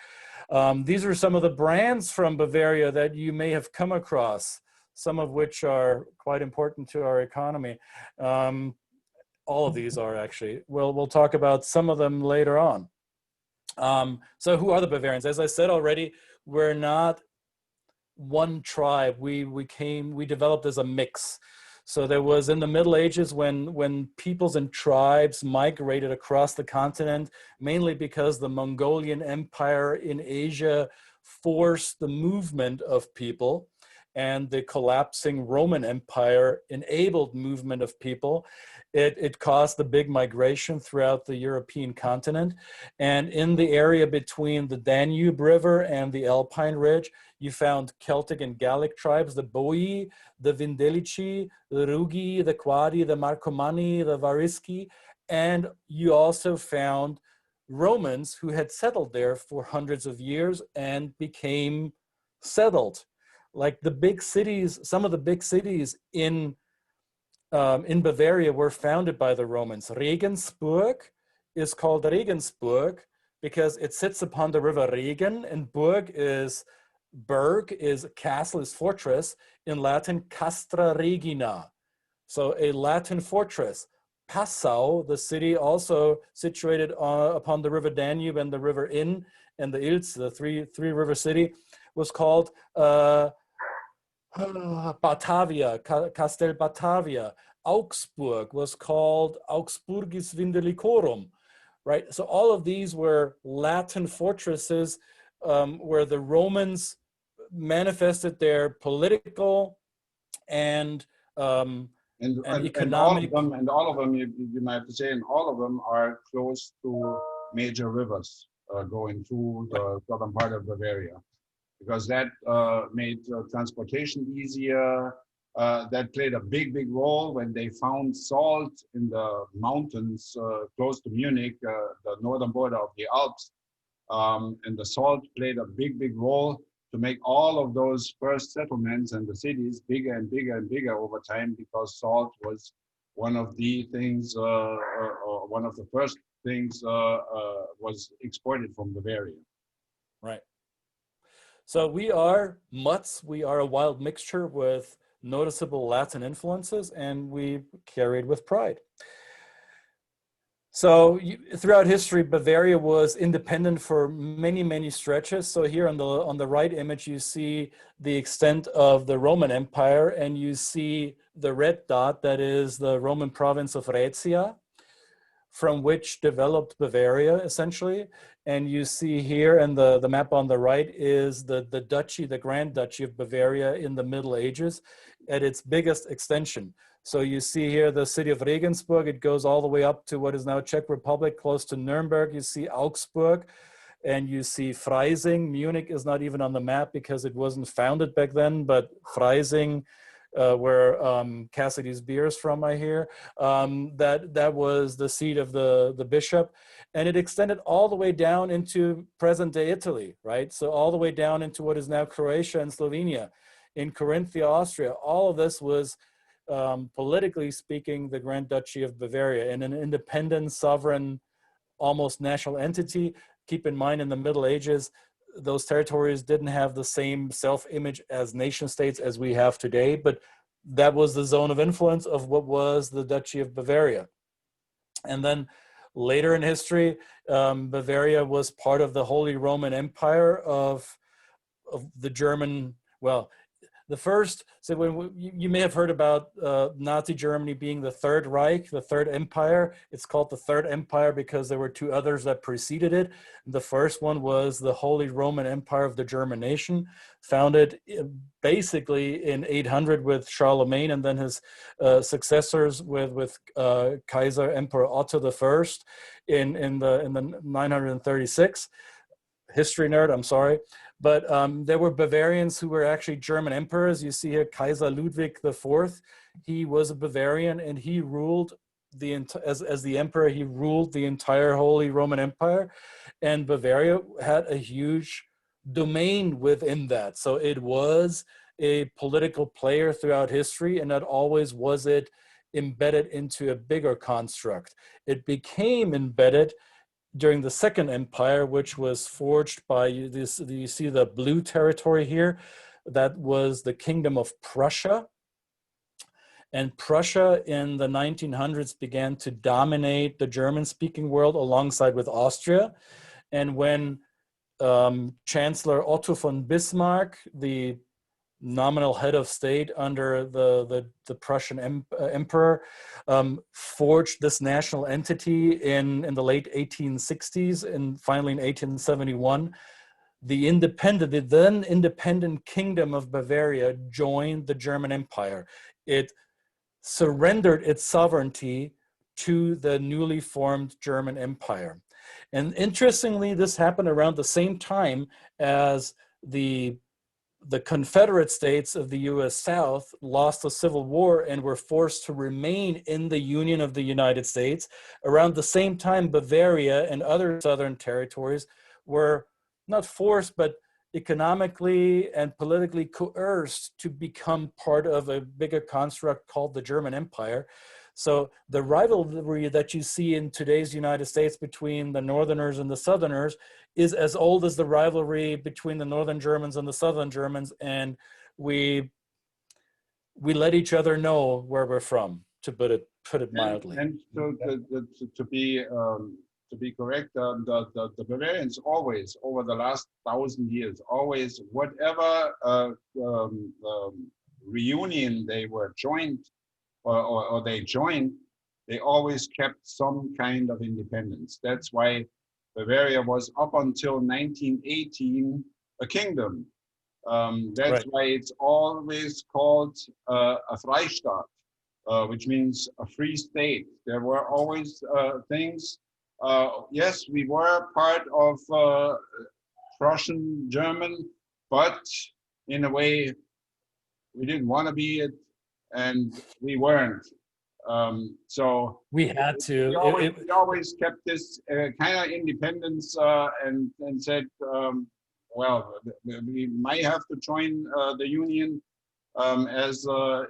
These are some of the brands from Bavaria that you may have come across, some of which are quite important to our economy. All of these are actually. We'll talk about some of them later on. So who are the Bavarians? As I said already, we're not one tribe. We developed as a mix. So there was in the Middle Ages when peoples and tribes migrated across the continent, mainly because the Mongolian Empire in Asia forced the movement of people, and the collapsing Roman Empire enabled movement of people. It caused the big migration throughout the European continent. And in the area between the Danube River and the Alpine Ridge, you found Celtic and Gallic tribes, the Boii, the Vindelici, the Rugi, the Quadi, the Marcomanni, the Varisci, and you also found Romans who had settled there for hundreds of years and became settled. Like the big cities, some of the big cities in Bavaria were founded by the Romans. Regensburg is called Regensburg because it sits upon the river Regen, and Burg is castle, is fortress. In Latin, castra regina. So a Latin fortress. Passau, the city also situated upon the river Danube and the river Inn and the Ilz, the three river city, was called Batavia, Castel Batavia. Augsburg was called Augsburgis Vindelicorum, right? So all of these were Latin fortresses where the Romans manifested their political and economic. All of them, you might have to say, and all of them are close to major rivers going through the southern part of Bavaria, because that made transportation easier. That played a big role when they found salt in the mountains close to Munich, the northern border of the Alps. And the salt played a big role to make all of those first settlements and the cities bigger and bigger over time, because salt was one of the things, or one of the first things was exported from Bavaria. Right. So we are mutts. We are a wild mixture with noticeable Latin influences, and we carried with pride. So throughout history, Bavaria was independent for many stretches. So here on the right image, you see the extent of the Roman Empire, and you see the red dot that is the Roman province of Rhaetia, from which developed Bavaria essentially. And you see here, and the map on the right is the duchy, the Grand Duchy of Bavaria in the Middle Ages at its biggest extension. So you see here the city of Regensburg, it goes all the way up to what is now Czech Republic, close to Nuremberg. You see Augsburg, and you see Freising. Munich is not even on the map because it wasn't founded back then, but Freising, where Cassidy's beer is from, I hear, that was the seat of the bishop. And it extended all the way down into present-day Italy, right? So all the way down into what is now Croatia and Slovenia. In Carinthia, Austria, all of this was, politically speaking, the Grand Duchy of Bavaria, and an independent, sovereign, almost national entity. Keep in mind, in the Middle Ages, those territories didn't have the same self-image as nation states as we have today, but that was the zone of influence of what was the Duchy of Bavaria. And then later in history, Bavaria was part of the Holy Roman Empire of the German, well, the first, so when you may have heard about Nazi Germany being the Third Reich, the Third Empire. It's called the Third Empire because there were two others that preceded it. The first one was the Holy Roman Empire of the German nation, founded basically in 800 with Charlemagne, and then his successors with Kaiser Emperor Otto I in the 936. History nerd, I'm sorry. But there were Bavarians who were actually German emperors. You see here Kaiser Ludwig IV. He was a Bavarian, and he ruled as the emperor, he ruled the entire Holy Roman Empire. And Bavaria had a huge domain within that. So it was a political player throughout history, and not always was it embedded into a bigger construct. It became embedded during the Second Empire, which was forged by this, you see the blue territory here, that was the Kingdom of Prussia. And Prussia in the 1900s began to dominate the German-speaking world alongside with Austria. And when Chancellor Otto von Bismarck, the nominal head of state under the Prussian emperor, forged this national entity in the late 1860s, and finally in 1871, the then independent Kingdom of Bavaria joined the German Empire. It surrendered its sovereignty to the newly formed German Empire. And interestingly, this happened around the same time as the the Confederate States of the US South lost the Civil War and were forced to remain in the Union of the United States. Around the same time, Bavaria and other southern territories were not forced, but economically and politically coerced to become part of a bigger construct called the German Empire. So the rivalry that you see in today's United States between the Northerners and the Southerners is as old as the rivalry between the Northern Germans and the Southern Germans, and we let each other know where we're from, to put it mildly. And to be correct, the Bavarians always, over the last 1,000 years, always, whatever reunion they were joined or they joined, they always kept some kind of independence. That's why Bavaria was up until 1918 a kingdom. That's Right. why it's always called a Freistaat, which means a free state. There were always things. Yes, we were part of Prussian German, but in a way, we didn't want to be it, and we weren't. So We had to. we always kept this kind of independence and said, well, we might have to join the Union as of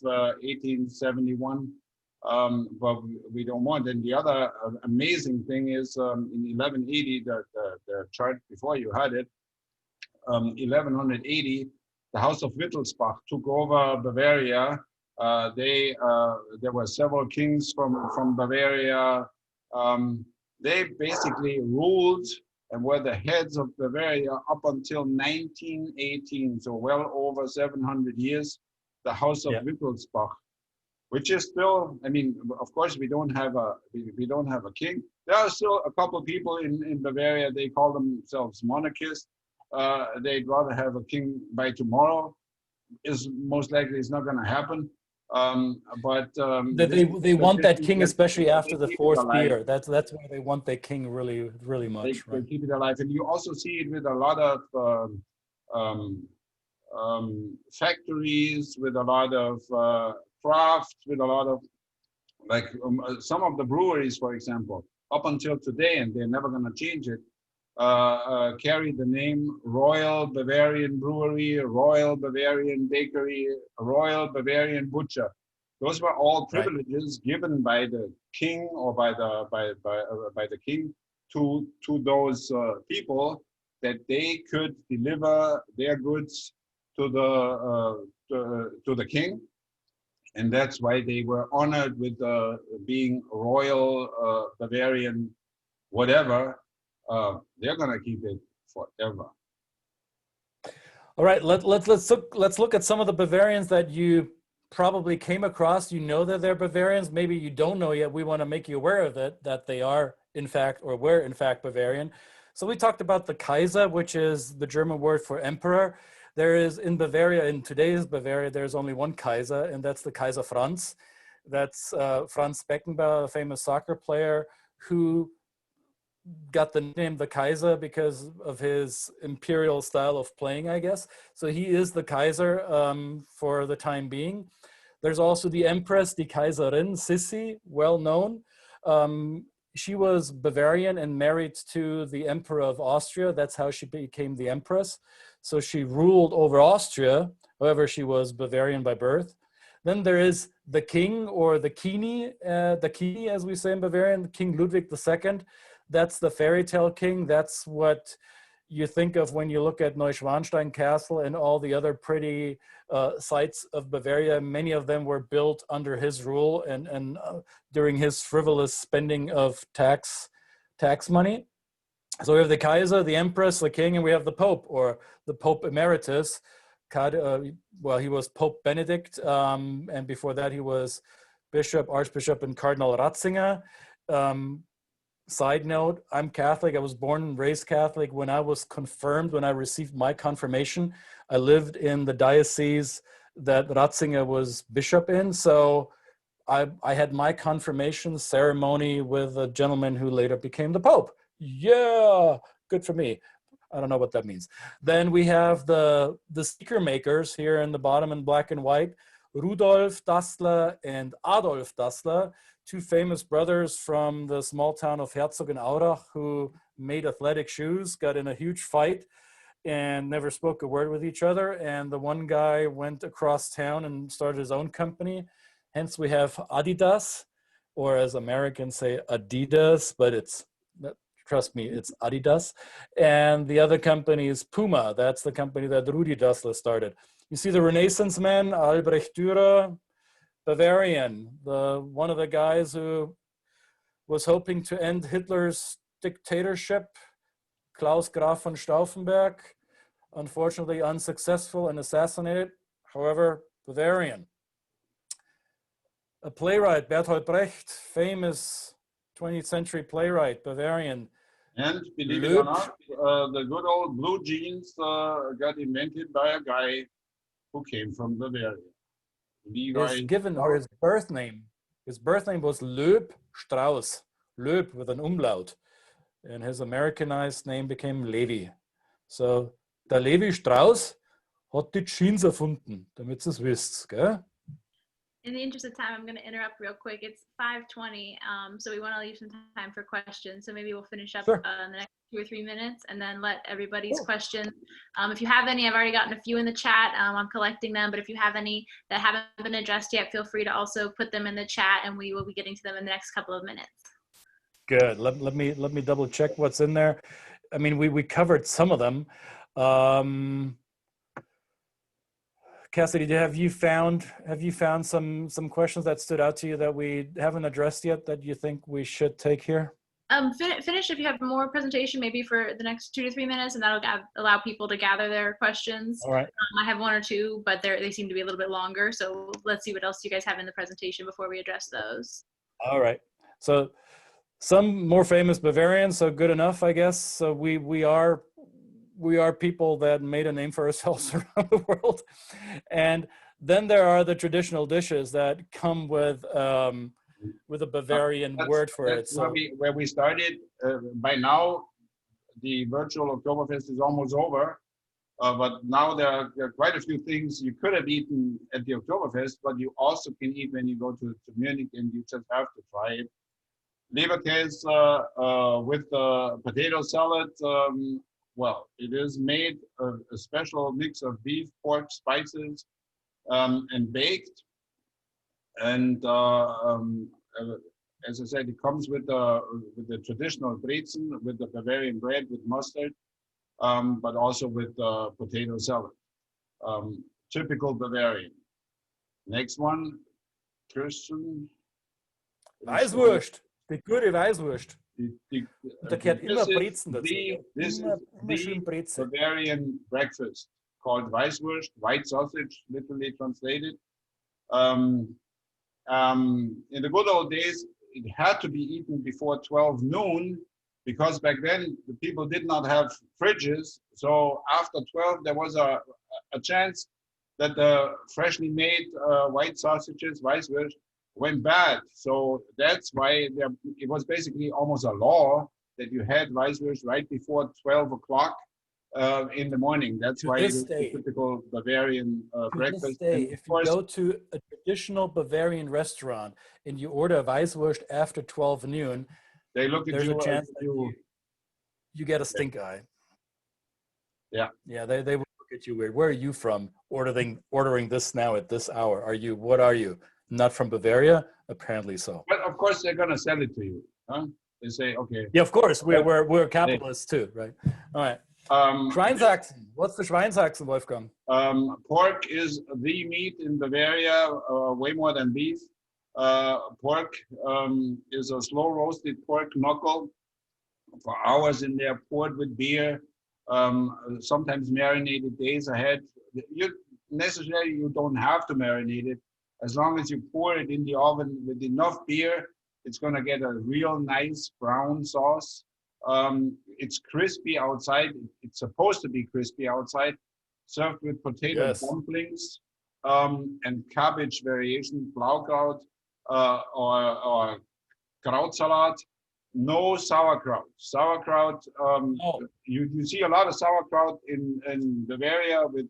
1871, but we don't want. And the other amazing thing is in 1180, the chart before you had it, 1180, the House of Wittelsbach took over Bavaria. There were several kings from Bavaria. They basically ruled and were the heads of Bavaria up until 1918, so well over 700 years. The House of Wittelsbach, which is still, I mean, of course, we don't have a king. There are still a couple of people in Bavaria. They call themselves monarchists. They'd rather have a king by tomorrow. Is most likely it's not going to happen. But they want that king, especially after the fourth beer. That's why they want that king really, really much. They keep it alive, and you also see it with a lot of factories, with a lot of crafts, with a lot of some of the breweries, for example, up until today, and they're never going to change it. Carry the name Royal Bavarian Brewery, Royal Bavarian Bakery, Royal Bavarian Butcher. Those were all privileges given by the king or by the king to those people, that they could deliver their goods to the king, and that's why they were honored with being Royal Bavarian whatever. They're gonna keep it forever. All right, let's look at some of the Bavarians that you probably came across. You know that they're Bavarians. Maybe you don't know yet. We want to make you aware of it, that they are in fact, or were in fact, Bavarian. So we talked about the Kaiser, which is the German word for emperor. There is in Bavaria, in today's Bavaria, there's only one Kaiser, and that's the Kaiser Franz. That's Franz Beckenbauer, a famous soccer player who got the name the Kaiser because of his imperial style of playing, I guess. So he is the Kaiser for the time being. There's also the Empress, die Kaiserin, Sissi, well known. She was Bavarian and married to the Emperor of Austria. That's how she became the Empress. So she ruled over Austria. However, she was Bavarian by birth. Then there is the king, or the Kini, as we say in Bavarian, King Ludwig II. That's the fairy tale king. That's what you think of when you look at Neuschwanstein Castle and all the other pretty sites of Bavaria. Many of them were built under his rule and during his frivolous spending of tax money. So we have the Kaiser, the Empress, the King, and we have the Pope, or the Pope Emeritus. Well, he was Pope Benedict, and before that he was Archbishop and Cardinal Ratzinger. Side note, I'm Catholic. I was born and raised Catholic. When I was confirmed, when I received my confirmation, I lived in the diocese that Ratzinger was bishop in. So I had my confirmation ceremony with a gentleman who later became the Pope. Yeah, good for me. I don't know what that means. Then we have the sticker makers here in the bottom in black and white, Rudolf Dassler and Adolf Dassler, two famous brothers from the small town of Herzogenaurach who made athletic shoes, got in a huge fight and never spoke a word with each other. And the one guy went across town and started his own company. Hence we have Adidas, or as Americans say Adidas, but it's, trust me, it's Adidas. And the other company is Puma. That's the company that Rudi Dassler started. You see the Renaissance man, Albrecht Dürer, Bavarian, one of the guys who was hoping to end Hitler's dictatorship, Klaus Graf von Stauffenberg, unfortunately unsuccessful and assassinated. However, Bavarian. A playwright, Bertolt Brecht, famous 20th century playwright, Bavarian. And believe it or not, the good old blue jeans got invented by a guy who came from Bavaria. His given, or his birth name. His birth name was Loeb Strauss, Loeb with an umlaut. And his Americanized name became Levi. So, der Levi Strauss hat die Jeans erfunden, damit ihr es wisst, gell? In the interest of time, I'm going to interrupt real quick. It's 5:20, so we want to leave some time for questions. So maybe we'll finish up Sure. In the next 2 or 3 minutes and then let everybody's questions. If you have any, I've already gotten a few in the chat. I'm collecting them, but if you have any that haven't been addressed yet, feel free to also put them in the chat and we will be getting to them in the next couple of minutes. Good. Let me double check what's in there. I mean, we covered some of them. Cassidy, have you found some questions that stood out to you that we haven't addressed yet that you think we should take here? Finish if you have more presentation, maybe for the next 2 to 3 minutes, and that'll allow people to gather their questions. All right. I have 1 or 2, but they seem to be a little bit longer. So let's see what else you guys have in the presentation before we address those. All right. So some more famous Bavarians, so good enough, I guess. So we are people that made a name for ourselves around the world. And then there are the traditional dishes that come with a Bavarian word for it. So where we started. By now, the virtual Oktoberfest is almost over. But now there are quite a few things you could have eaten at the Oktoberfest, but you also can eat when you go to Munich, and you just have to try it. Leberkäse with potato salad. Well, it is made of a special mix of beef, pork, spices, and baked. And as I said, it comes with the traditional brezen, with the Bavarian bread with mustard, but also with potato salad. Typical Bavarian. Next one, Christian. Weißwurst, die gute Weißwurst. Da gehört immer This Brezen dazu. is Immer the schön Brezen. Bavarian breakfast called Weißwurst, white sausage, literally translated. In the good old days, it had to be eaten before 12 noon, because back then the people did not have fridges. So after 12, there was a chance that the freshly made white sausages, Weißwurst, went bad. So that's why it was basically almost a law that you had Weißwurst right before 12 o'clock in the morning. That's why it's a typical Bavarian breakfast. If you go to a traditional Bavarian restaurant and you order a Weißwurst after 12 noon, they look at there's you a chance that you get a stink eye. Yeah. Yeah, they will look at you weird. Where are you from? Ordering this now at this hour? What are you? Not from Bavaria? Apparently so. But of course they're gonna sell it to you. Huh? They say, okay. Yeah, of course. We're capitalists too, right? All right. Schweinshaxen. What's the Schweinshaxen, Wolfgang? Pork is the meat in Bavaria, way more than beef. Pork is a slow roasted pork knuckle for hours in there, poured with beer, sometimes marinated days ahead. You don't have to marinate it. As long as you pour it in the oven with enough beer, it's going to get a real nice brown sauce. It's crispy outside. It's supposed to be crispy outside. Served with potato dumplings and cabbage variation, Blaukraut or Krautsalat. no sauerkraut. Sauerkraut, Oh, you see a lot of sauerkraut in Bavaria with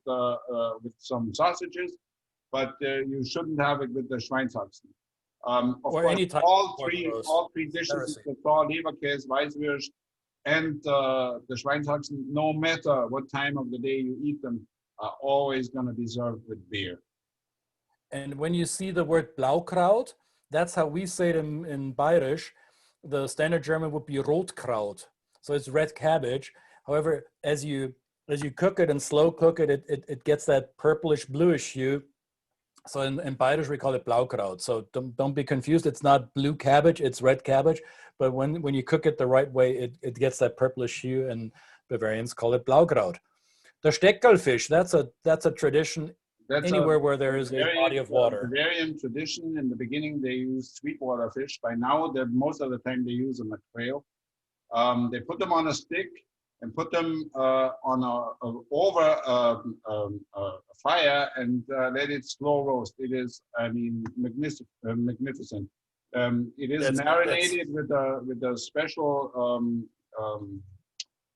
some sausages, but you shouldn't have it with the Schweinshaxen. Of or course, any type of pork roast. all three dishes, Heresy. the Thor, Leberkäse, Weißwürst, and the Schweinshaxen, no matter what time of the day you eat them, are always going to be served with beer. And when you see the word Blaukraut, that's how we say it in Bairisch. The standard German would be Rotkraut. So it's red cabbage. However, as you cook it and slow cook it, it gets that purplish bluish hue. So in Bairisch, we call it Blaukraut. So don't be confused. It's not blue cabbage, it's red cabbage. But when you cook it the right way, it gets that purplish hue, and Bavarians call it Blaukraut. The Steckelfisch, that's a tradition That's anywhere where there is a body of water. Bavarian tradition. In the beginning, they used sweetwater fish. By now, most of the time, they use a mackerel. They put them on a stick and put them over a fire and let it slow roast. It is, I mean, magnificent. It is marinated with a special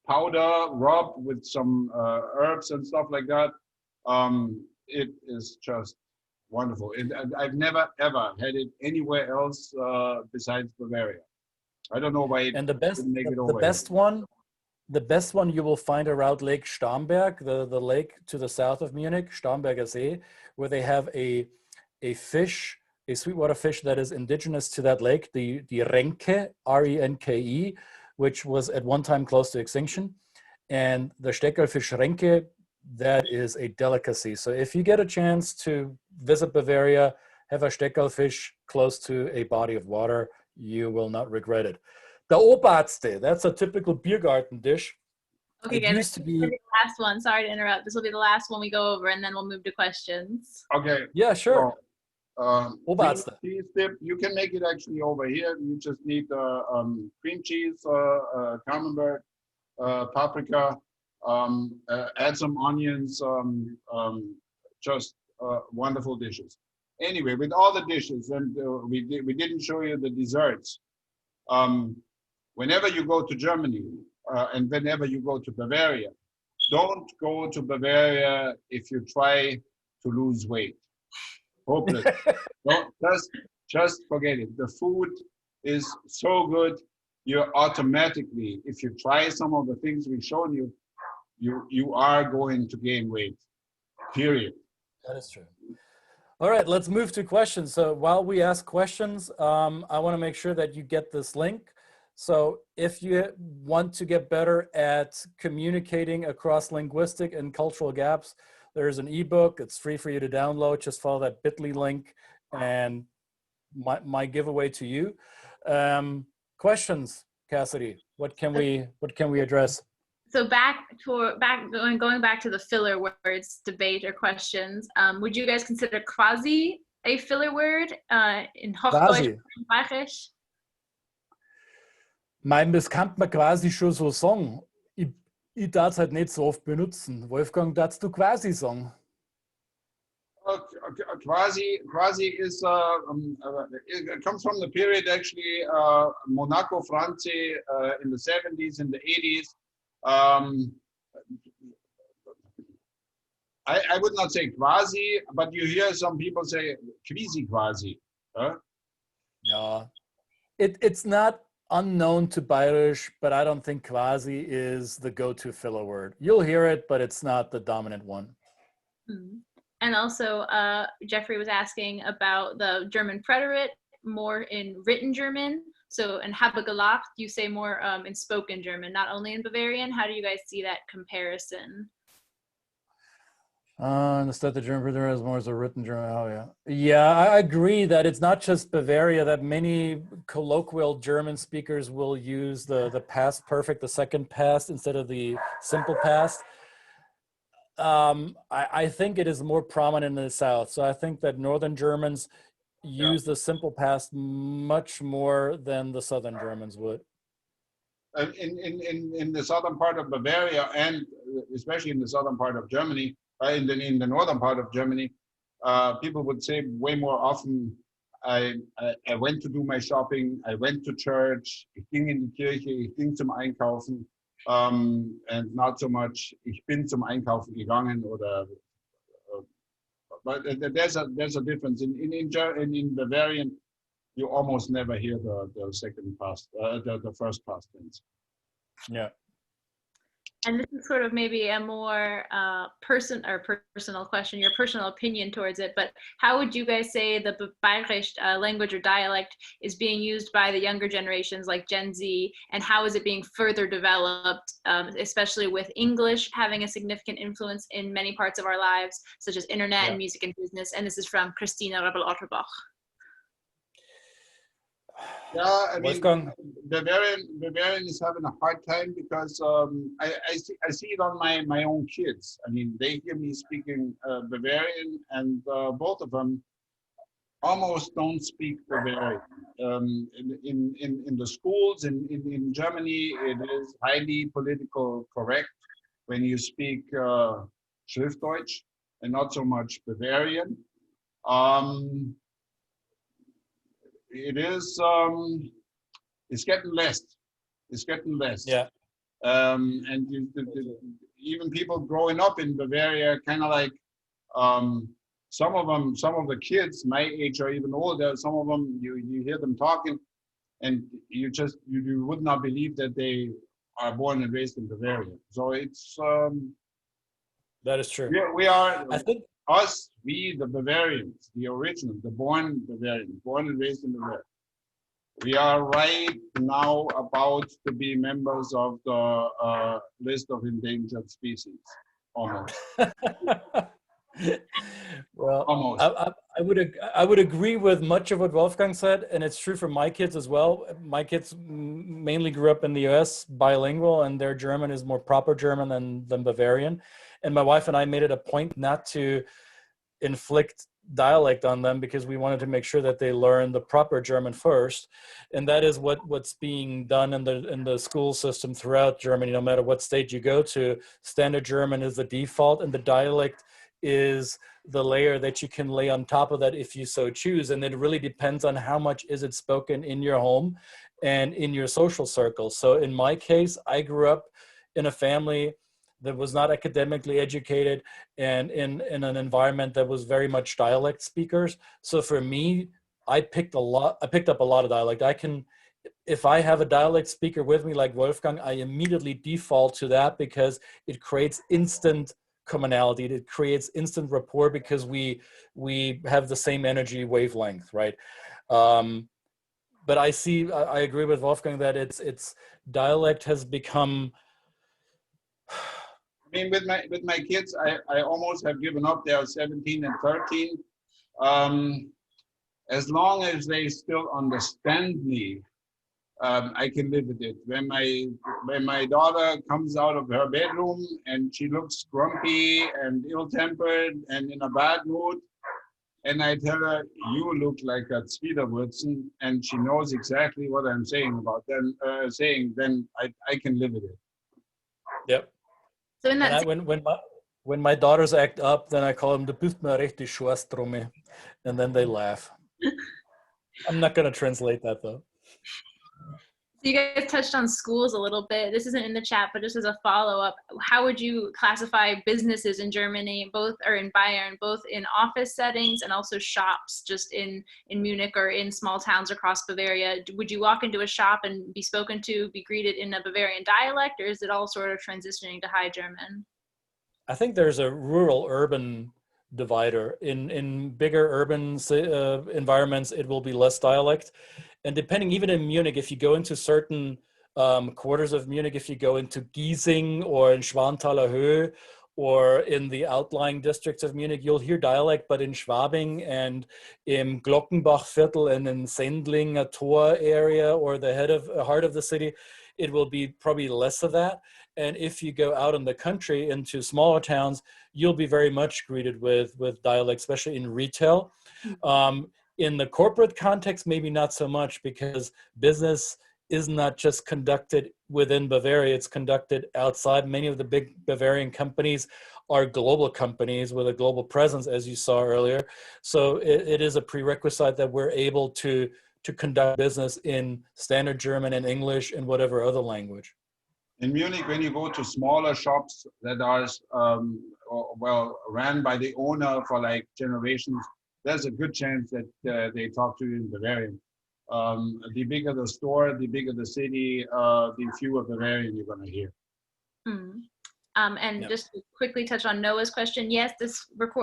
powder rub with some herbs and stuff like that. It is just wonderful. I've never ever had it anywhere else besides Bavaria. I don't know why it And the didn't make it over here. the best one you will find around Lake Starnberg, the lake to the south of Munich, Starnberger See, where they have a fish, a sweetwater fish that is indigenous to that lake, the Renke, R-E-N-K-E, which was at one time close to extinction. And the Steckelfisch Renke, that is a delicacy. So if you get a chance to visit Bavaria, have a Steckelfisch close to a body of water, you will not regret it. The Oberbayern, that's a typical beer garden dish. Okay, It guys, used to this will be be, the last one. Sorry to interrupt. This will be the last one we go over, and then we'll move to questions. Okay. yeah, sure. Cheese Oberbayern. dip. You can make it actually over here. You just need cream cheese, camembert, paprika, add some onions, just wonderful dishes. Anyway, with all the dishes, and we didn't show you the desserts. Whenever you go to Germany and whenever you go to Bavaria, don't go to Bavaria if you try to lose weight. Hopeless. Don't, just forget it. The food is so good. You're automatically, if you try some of the things we've shown you, you are going to gain weight. Period. That is true. All right, let's move to questions. So while we ask questions, I want to make sure that you get this link. So if you want to get better at communicating across linguistic and cultural gaps, there's an ebook. It's free for you to download. Just follow that bit.ly link and my giveaway to you. Questions, Cassidy? What can we address? So going back to the filler words debate or questions, would you guys consider quasi a filler word in Hochdeutsch and Bayerisch? Das kann man quasi schon so sagen. Ich darf es halt nicht so oft benutzen. Wolfgang, darfst du quasi sagen? Quasi is it comes from the period actually Monaco France in the 70s and the 80s. I would not say quasi, but you hear some people say quasi. Huh? Yeah, it's not unknown to Bairisch, but I don't think quasi is the go-to filler word. You'll hear it, but it's not the dominant one. Mm-hmm. And also, Jeffrey was asking about the German preterite, more in written German. So in habe gelacht, you say more in spoken German, not only in Bavarian. How do you guys see that comparison? Instead, the German preterite is more as a written German. Oh, yeah. Yeah, I agree that it's not just Bavaria, that many colloquial German speakers will use the past perfect, the second past, instead of the simple past. I think it is more prominent in the South. So I think that Northern Germans use the simple past much more than the Southern Germans would. In the southern part of Bavaria, and especially in the southern part of Germany, in the northern part of Germany, people would say way more often I went to do my shopping, I went to church, ich ging in die Kirche, ich ging zum Einkaufen, and not so much, ich bin zum Einkaufen gegangen oder, but there's a difference. In Bavarian, you almost never hear the second past, the first past tense. Yeah. And this is sort of maybe a more personal question, your personal opinion towards it, but how would you guys say the Bairisch language or dialect is being used by the younger generations like Gen Z, and how is it being further developed, especially with English having a significant influence in many parts of our lives, such as internet and music and business? And this is from Christina Rebel-Otterbach. Yeah, I mean, Wolfgang? Bavarian is having a hard time because I see it on my own kids. I mean, they hear me speaking Bavarian, and both of them almost don't speak Bavarian. In the schools in Germany, it is highly political correct when you speak Schriftdeutsch and not so much Bavarian. It is it's getting less. It's getting less. Yeah. And even people growing up in Bavaria, kind of like some of the kids my age or even older. Some of them you hear them talking, and you would not believe that they are born and raised in Bavaria. So it's That is true. we are. I think We, the Bavarians, the original, the born Bavarians, born and raised in Bavaria. We are right now about to be members of the list of endangered species, almost. Well, Almost. I would agree with much of what Wolfgang said, and it's true for my kids as well. My kids mainly grew up in the US, bilingual, and their German is more proper German than Bavarian. And my wife and I made it a point not to inflict dialect on them because we wanted to make sure that they learn the proper German first. And that is what's being done in the school system throughout Germany. No matter what state you go to, standard German is the default, and the dialect is the layer that you can lay on top of that if you so choose. And it really depends on how much is it spoken in your home and in your social circle. So in my case, I grew up in a family that was not academically educated and in an environment that was very much dialect speakers. So for me, I picked up a lot of dialect. If I have a dialect speaker with me like Wolfgang, I immediately default to that because it creates instant commonality. It creates instant rapport because we have the same energy wavelength, right? But I agree with Wolfgang that it's dialect has become. I mean, with my kids, I almost have given up. They are 17 and 13. As long as they still understand me, I can live with it. When my daughter comes out of her bedroom and she looks grumpy and ill-tempered and in a bad mood, and I tell her, "You look like a ZWIEDAWUAZN," and she knows exactly what I'm saying about them, then I can live with it. Yep. So in that When my daughters act up, then I call them "Du bist mir richtig Schwestrumme," and then they laugh. I'm not going to translate that though. So you guys touched on schools a little bit. This isn't in the chat, but just as a follow-up, how would you classify businesses in Germany, in Bayern, both in office settings and also shops just in Munich or in small towns across Bavaria? Would you walk into a shop and be spoken to, be greeted in a Bavarian dialect, or is it all sort of transitioning to High German? I think there's a rural-urban divider. In bigger urban environments, it will be less dialect. And depending, even in Munich, if you go into certain quarters of Munich, if you go into Giesing or in Schwanthaler Höhe or in the outlying districts of Munich, you'll hear dialect, but in Schwabing and in Glockenbachviertel and in Sendling, a Tor area or the heart of the city, it will be probably less of that. And if you go out in the country into smaller towns, you'll be very much greeted with dialect, especially in retail. In the corporate context, maybe not so much, because business is not just conducted within Bavaria, it's conducted outside. Many of the big Bavarian companies are global companies with a global presence, as you saw earlier. So it is a prerequisite that we're able to conduct business in standard German and English and whatever other language. In Munich, when you go to smaller shops that are well ran by the owner for like generations, there's a good chance that they talk to you in Bavarian. The bigger the store, the bigger the city, the fewer Bavarian you're going to hear. Mm. And just to quickly touch on Noah's question, yes,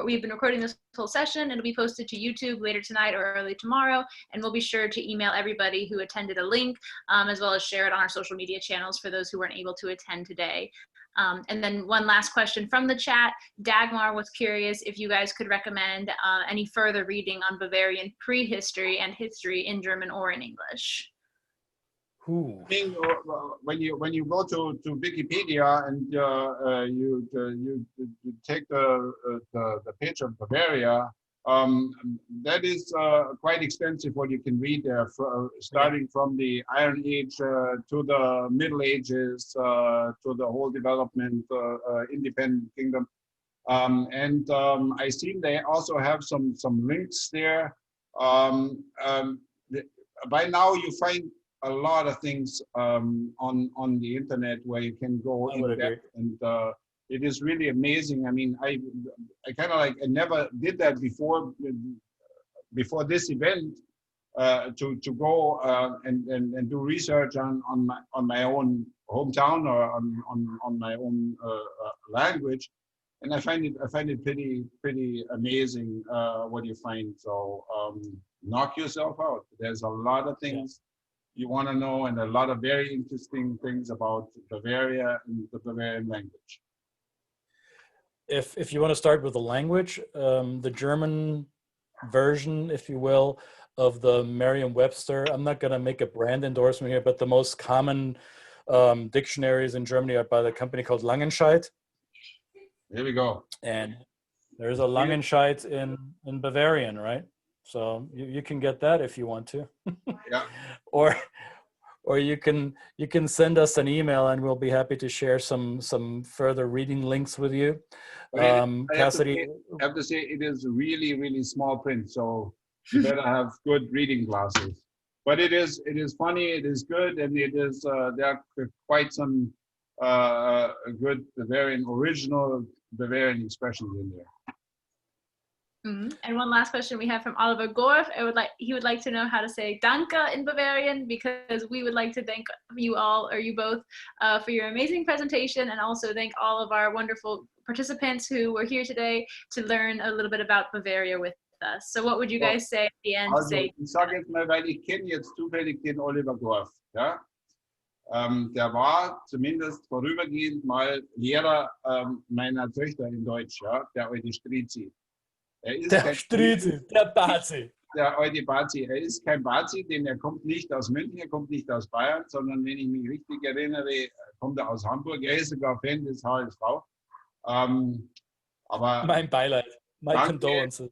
we've been recording this whole session. It'll be posted to YouTube later tonight or early tomorrow, and we'll be sure to email everybody who attended a link, as well as share it on our social media channels for those who weren't able to attend today. And then one last question from the chat. Dagmar was curious if you guys could recommend any further reading on Bavarian prehistory and history in German or in English. I think when you go to Wikipedia and you take the page of Bavaria, that is quite extensive what you can read there, starting from the Iron Age to the Middle Ages to the whole development, independent kingdom. And I see they also have some links there. By now you find a lot of things on the internet where you can go in depth, and it is really amazing. I mean, I kind of like, I never did that before this event, to go and do research on my own hometown or on my own language, and I find it pretty amazing what you find. So knock yourself out. There's a lot of things you want to know, and a lot of very interesting things about Bavaria and the Bavarian language. If you want to start with the language, the German version, if you will, of the Merriam-Webster, I'm not going to make a brand endorsement here, but the most common dictionaries in Germany are by the company called Langenscheidt. Here we go. And there's a Langenscheidt in Bavarian, right? So you can get that if you want to. Yeah. Or you can send us an email and we'll be happy to share some further reading links with you. Cassidy, I have to say it is really, really small print, so you better have good reading glasses. But it is funny, it is good, and it is there are quite some good original Bavarian expressions in there. Mm-hmm. And one last question we have from Oliver Gorf. He would like to know how to say danke in Bavarian, because we would like to thank you all, or you both, for your amazing presentation, and also thank all of our wonderful participants who were here today to learn a little bit about Bavaria with us. So what would you guys say at the end? Also, ich sage jetzt mal, weil ich kenne jetzt zufällig den Oliver Gorf. Ja? Der war zumindest vorübergehend mal Lehrer meiner Töchter in Deutsch, ja? Der alte Strizi. Der Strizi, der Bazi. Der alte Bazi. Er ist kein Bazi, denn er kommt nicht aus München, er kommt nicht aus Bayern, sondern wenn ich mich richtig erinnere, kommt er aus Hamburg. Er ist sogar Fan des HSV. Aber mein Beileid, my condolences.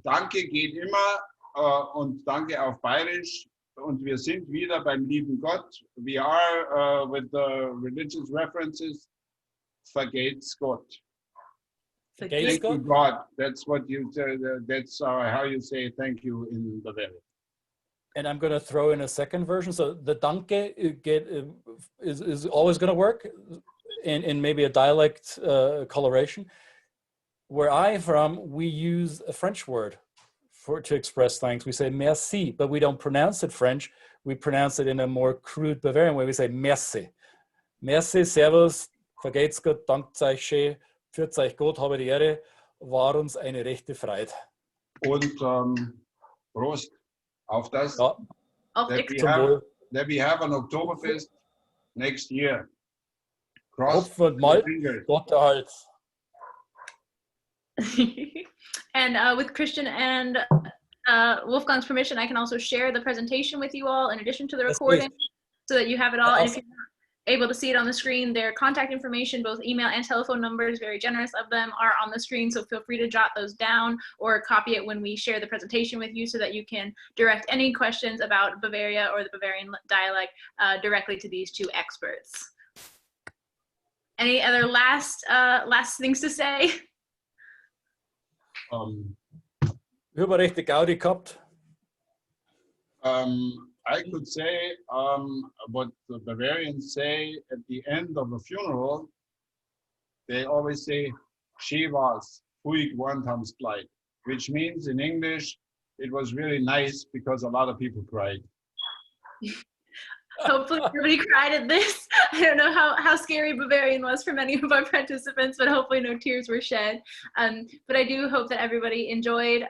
Danke geht immer und danke auf Bairisch. Und wir sind wieder beim lieben Gott. We are with the religious references. Vergelt's Gott. Thank you, God. That's what you say. That's how you say thank you in Bavaria. And I'm going to throw in a second version. So the danke is always going to work in maybe a dialect coloration. Where I'm from, we use a French word to express thanks. We say merci, but we don't pronounce it French. We pronounce it in a more crude Bavarian way. We say merci. Merci, servus, vergeht's gut, dankt euch schön. Führt euch Gott, habe die Ehre, war uns eine rechte Freude. Und Prost auf das, ja. that we have an Oktoberfest next year. Hopf und Malt, Gott erhalts. And with Christian and Wolfgang's permission, I can also share the presentation with you all in addition to the recording, so that you have it all. And able to see it on the screen. Their contact information, both email and telephone numbers, very generous of them, are on the screen. So feel free to jot those down or copy it when we share the presentation with you so that you can direct any questions about Bavaria or the Bavarian dialect directly to these two experts. Any other last things to say? Über richtig Gaudi gehabt. I could say what the Bavarians say at the end of a funeral. They always say, "She was ruhig Wandhamsbleit," which means in English, it was really nice because a lot of people cried. Hopefully everybody cried at this. I don't know how scary Bavarian was for many of our participants, but hopefully no tears were shed. But I do hope that everybody enjoyed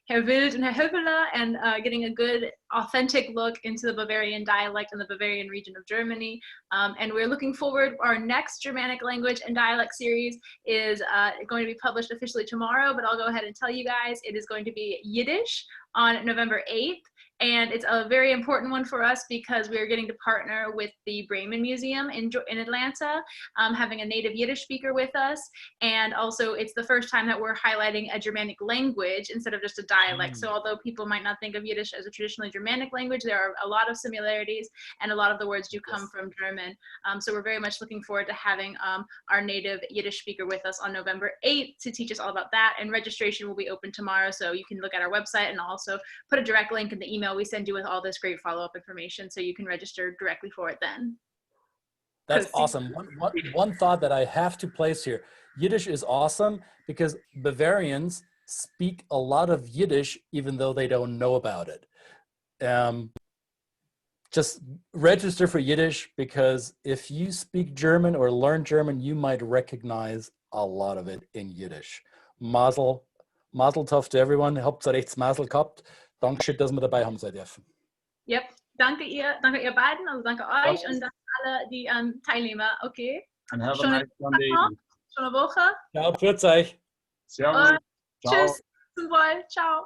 Herr Wild and Herr Höferle and getting a good, authentic look into the Bavarian dialect and the Bavarian region of Germany. And we're looking forward, our next Germanic language and dialect series is going to be published officially tomorrow, but I'll go ahead and tell you guys, it is going to be Yiddish on November 8th. And it's a very important one for us because we are getting to partner with the Bremen Museum in Atlanta, having a native Yiddish speaker with us. And also it's the first time that we're highlighting a Germanic language instead of just a dialect. So although people might not think of Yiddish as a traditionally Germanic language, there are a lot of similarities and a lot of the words do come from German. So we're very much looking forward to having our native Yiddish speaker with us on November 8th to teach us all about that. And registration will be open tomorrow. So you can look at our website and also put a direct link in the email we send you with all this great follow-up information so you can register directly for it then. That's awesome. One thought that I have to place here. Yiddish is awesome because Bavarians speak a lot of Yiddish even though they don't know about it. Just register for Yiddish because if you speak German or learn German, you might recognize a lot of it in Yiddish. Mazel tov to everyone. Hauptsache rechts Mazel gehabt. Dankeschön, dass wir dabei haben sein dürfen. Yep, danke ihr beiden, also danke euch und danke alle die Teilnehmer, okay? And have a nice Sunday evening. Schöne Woche. Ciao, pfiat euch. Servus. Tschüss, zum Wohl, ciao.